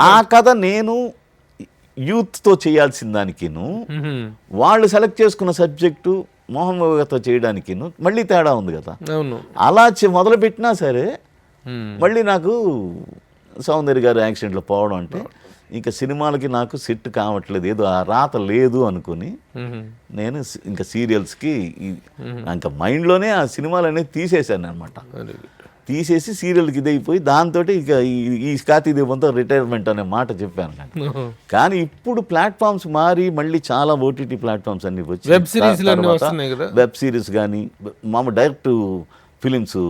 నా కథ నేను యూత్తో చేయాల్సిన దానికిను వాళ్ళు సెలెక్ట్ చేసుకున్న సబ్జెక్టు మోహన్ బాబు గారితో చేయడానికి మళ్ళీ తేడా ఉంది కదా. అలా మొదలుపెట్టినా సరే మళ్ళీ నాకు సౌందర్య గారు యాక్సిడెంట్లో పోవడం అంటే ఇంకా సినిమాలకి నాకు సెట్ కావట్లేదు, ఏదో ఆ రాత లేదు అనుకుని నేను ఇంకా సీరియల్స్కి ఇంకా మైండ్లోనే ఆ సినిమాలు అనేది తీసేశాను అనమాట. తీసేసి సీరియల్కి ఇదైపోయి దాంతో ఇక ఈ కార్తీక దీపంతో రిటైర్మెంట్ అనే మాట చెప్పాను కానీ. కానీ ఇప్పుడు ప్లాట్ఫామ్స్ మారి మళ్ళీ చాలా ఓటీటీ ప్లాట్ఫామ్స్ అన్ని వచ్చి వెబ్ సిరీస్ కానీ మామూలు డైరెక్ట్ ఫిలిమ్స్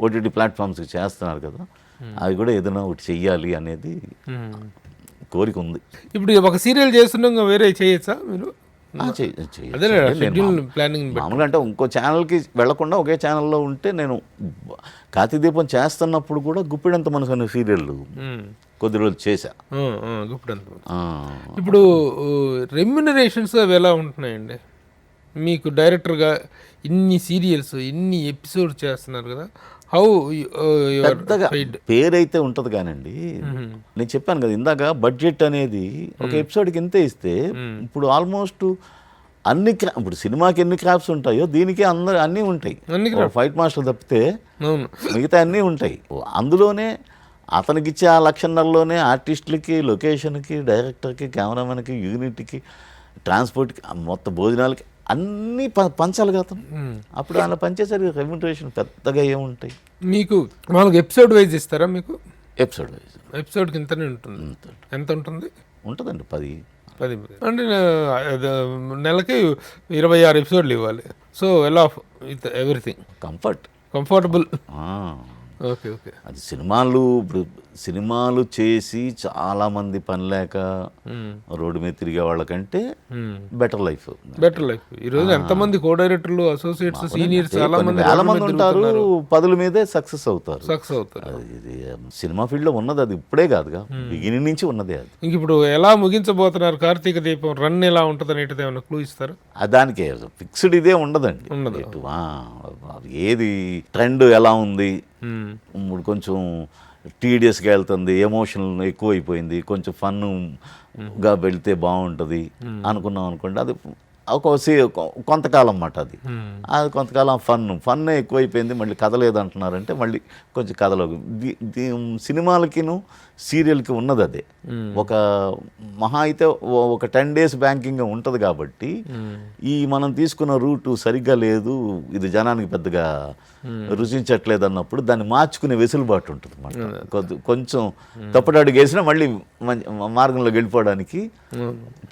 ఓటీటీ ప్లాట్ఫామ్స్కి చేస్తున్నారు కదా, అవి కూడా ఏదైనా ఒకటి చెయ్యాలి అనేది కోరిక ఉంది. ఇప్పుడు ఒక సీరియల్ చేస్తుండగా వేరే చేయొచ్చా మీరు? మామూలుగా అంటే ఇంకో ఛానల్కి వెళ్లకుండా ఒకే ఛానల్లో ఉంటే, నేను కార్తీక దీపం చేస్తున్నప్పుడు కూడా గుప్పిడంత మనసు అనే సీరియల్ కొద్ది రోజులు చేశా. ఇప్పుడు రెమ్యునరేషన్స్ అవి ఎలా ఉంటున్నాయండి మీకు? డైరెక్టర్గా ఇన్ని సీరియల్స్ ఇన్ని ఎపిసోడ్స్ చేస్తున్నారు కదా, హౌ పెద్దగా పేరైతే ఉంటుంది కానండి. నేను చెప్పాను కదా ఇందాక, బడ్జెట్ అనేది ఒక ఎపిసోడ్కి ఇంతే ఇస్తే ఇప్పుడు ఆల్మోస్ట్ అన్ని ఇప్పుడు సినిమాకి ఎన్ని క్రాఫ్ట్స్ ఉంటాయో దీనికి అన్నీ ఉంటాయి. ఫైట్ మాస్టర్ తప్పితే మిగతా అన్నీ ఉంటాయి. అందులోనే అతనికి ఇచ్చే ఆ 1.5 ఆర్టిస్టులకి, లొకేషన్కి, డైరెక్టర్కి, కెమెరామెన్కి, యూనిట్కి, ట్రాన్స్పోర్ట్కి, మొత్తం భోజనాలకి అన్నీ పంచాలి కదా. అప్పుడు అలా పంచేసరికి రెమ్యునరేషన్ పెద్దగా ఏముంటాయి. మీకు మామూలుగా ఎపిసోడ్ వైజ్ ఇస్తారా? మీకు ఎపిసోడ్కి ఇంతనే ఉంటుంది. ఎంత ఉంటుంది? ఉంటుందండి 10 అంటే నెలకి 26 ఎపిసోడ్లు ఇవ్వాలి. So well of with everything, comfortable. Okay okay. అది సినిమాలు చేసి చాలా మంది పని లేక రోడ్డు మీద తిరిగే వాళ్ళకంటే బెటర్ లైఫ్. ఈరోజు ఎంతమంది కో డైరెక్టర్లు, అసోసియేట్స్, సీనియర్స్ చాలా మంది ఉంటారు, పదుల మీదే సక్సెస్ అవుతారు. ఇది సినిమా ఫీల్డ్ లో ఉన్నది, అది ఇప్పుడే కాదుగా, బిగినింగ్ నుంచి ఉన్నదే అది. ఇంక ఇప్పుడు ఎలా ముగించబోతున్నారు కార్తీక దీపం? రన్ ఎలా ఉంటుంది అనేటిది ఏమైనా క్లూ ఇస్తారా? దానికి ఫిక్స్డ్ ఇదే ఉండదండి. ఏది ట్రెండ్ ఎలా ఉంది, ఇప్పుడు కొంచెం టీడియస్గా వెళ్తుంది, ఎమోషన్ ఎక్కువైపోయింది, కొంచెం ఫన్గా వెళ్తే బాగుంటుంది అనుకున్నాం అనుకోండి, అది కొంతకాలం అన్నమాట అది కొంతకాలం ఫన్ ఎక్కువైపోయింది, మళ్ళీ కథ లేదంటున్నారంటే మళ్ళీ కొంచెం కథలో సినిమాలకిను సీరియల్కి ఉన్నది అదే. ఒక మహా అయితే ఒక 10 days బ్యాంకింగ్ ఉంటుంది కాబట్టి ఈ మనం తీసుకున్న రూటు సరిగ్గా లేదు, ఇది జనానికి పెద్దగా రుచించట్లేదు అన్నప్పుడు దాన్ని మార్చుకునే వెసులుబాటు ఉంటుంది అన్నమాట. కొంచెం తప్పటడుగు వేసినా మళ్ళీ మార్గంలోకి వెళ్ళిపోవడానికి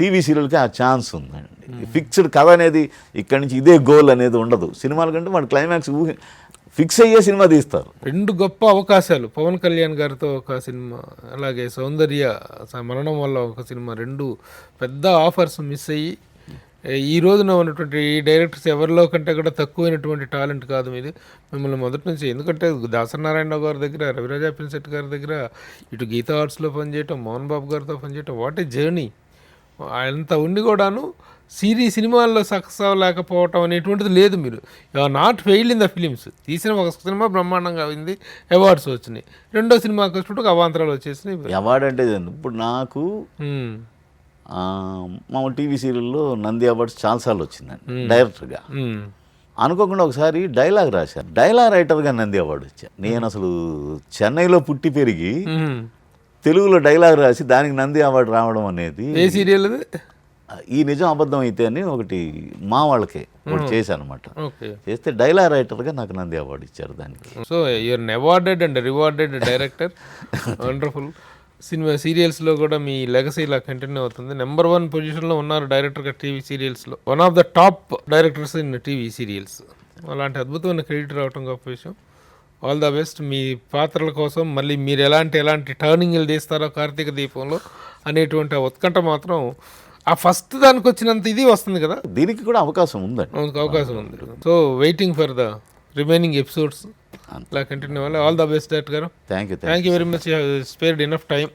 టీవీ సీరియల్కి ఆ ఛాన్స్ ఉందండి. ఫిక్స్డ్ కథ అనేది ఇక్కడి నుంచి ఇదే గోల్ అనేది ఉండదు. సినిమాల కంటే మన క్లైమాక్స్ ఫిక్స్ అయ్యే సినిమా తీస్తారు. 2 గొప్ప అవకాశాలు, పవన్ కళ్యాణ్ గారితో ఒక సినిమా, అలాగే సౌందర్య మరణం వల్ల ఒక సినిమా, 2 పెద్ద ఆఫర్స్ మిస్ అయ్యి ఈ రోజున ఉన్నటువంటి డైరెక్టర్స్ ఎవరిలో కంటే కూడా తక్కువైనటువంటి టాలెంట్ కాదు మీది. మిమ్మల్ని మొదటి నుంచి, ఎందుకంటే దాసనారాయణరావు గారి దగ్గర, రవిరాజా పిన్సెట్ గారి దగ్గర, ఇటు గీతా ఆర్ట్స్లో పనిచేయటం, మోహన్ బాబు గారితో పనిచేయటం, వాట్ ఏ జర్నీ. అంత ఉండి కూడాను సినిమాల్లో సక్సెస్ అవ్వలేకపోవటం అనేటువంటిది లేదు. మీరు not failed in the films. తీసిన ఒక సినిమా బ్రహ్మాండంగా అయింది, అవార్డ్స్ వచ్చినాయి. 2వ సినిమాకి వచ్చినప్పుడు అవాంతరాలు వచ్చేసినాయి. అవార్డు అంటే ఇప్పుడు నాకు మా టీవీ సీరియల్లో నంది అవార్డ్స్ చాలాసార్లు వచ్చిందండి డైరెక్టర్గా. అనుకోకుండా ఒకసారి డైలాగ్ రాశాను, డైలాగ్ రైటర్గా నంది అవార్డు వచ్చాను. నేను అసలు చెన్నైలో పుట్టి పెరిగి తెలుగులో డైలాగ్ రాసి దానికి నంది అవార్డు రావడం అనేది. ఏ సీరియల్? ఈ నిజం అబద్ధం అయితే అని ఒకటి మా వాళ్ళకే ఒకటి చేశాను అనమాట. చేస్తే డైలాగ్ రైటర్గా నాకు నంది అవార్డు ఇచ్చారు దానికి. So you're awarded and rewarded director. Wonderful. సీరియల్స్లో కూడా మీ లెగసీ ఇలా కంటిన్యూ అవుతుంది. నెంబర్ 1 పొజిషన్లో ఉన్నారు డైరెక్టర్గా టీవీ సీరియల్స్లో. One of the top directors in TV serials. అలాంటి అద్భుతమైన క్రెడిట్ రావటం గొప్ప విషయం. All the best. మీ పాత్రల కోసం మళ్ళీ మీరు ఎలాంటి టర్నింగ్లు తీస్తారో కార్తీక దీపంలో అనేటువంటి ఉత్కంఠ మాత్రం ఆ ఫస్ట్ దానికి వచ్చినంత ఇది వస్తుంది కదా, దీనికి కూడా అవకాశం ఉందండి. అవకాశం ఉంది. So waiting for the remaining episodes. ఇలా కంటిన్యూ అవ్వాలి. ఆల్ ద బెస్ట్ డైరెక్టర్ గారు. Thank you very much. Spared enough time.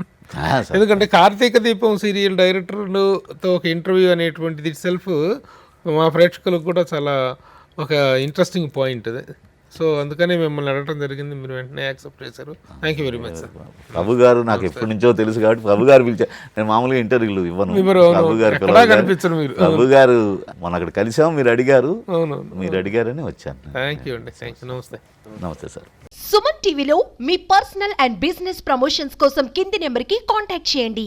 ఎందుకంటే కార్తీక దీపం సీరియల్ డైరెక్టర్లతో ఒక ఇంటర్వ్యూ అనేటువంటిది ఇట్ సెల్ఫ్ మా ప్రేక్షకులకు కూడా చాలా ఒక ఇంట్రెస్టింగ్ పాయింట్ అది. సో అందుకనే మిమ్మల్ని అడగడం జరిగింది, మీరు వెంటనే యాక్సెప్ట్ చేశారు. Thank you very much sir. Prabhu garu నాకు ఎప్పటి నుంచో తెలుసు కాబట్టి ప్రభు గారు పిలిచారు. నేను మామూలుగా ఇంటర్వ్యూలు ఇవ్వను. ప్రభు గారు మొన్న అక్కడ కలిసాము, మీరు అడిగారు, మీరు అడిగారని వచ్చాను. థ్యాంక్ యూ అండి. Thank you. నమస్తే. నమస్తే సార్. సుమన్ టీవీలో మీ పర్సనల్ అండ్ బిజినెస్ ప్రమోషన్స్ కోసం కింది నెంబర్కి కాంటాక్ట్ చేయండి.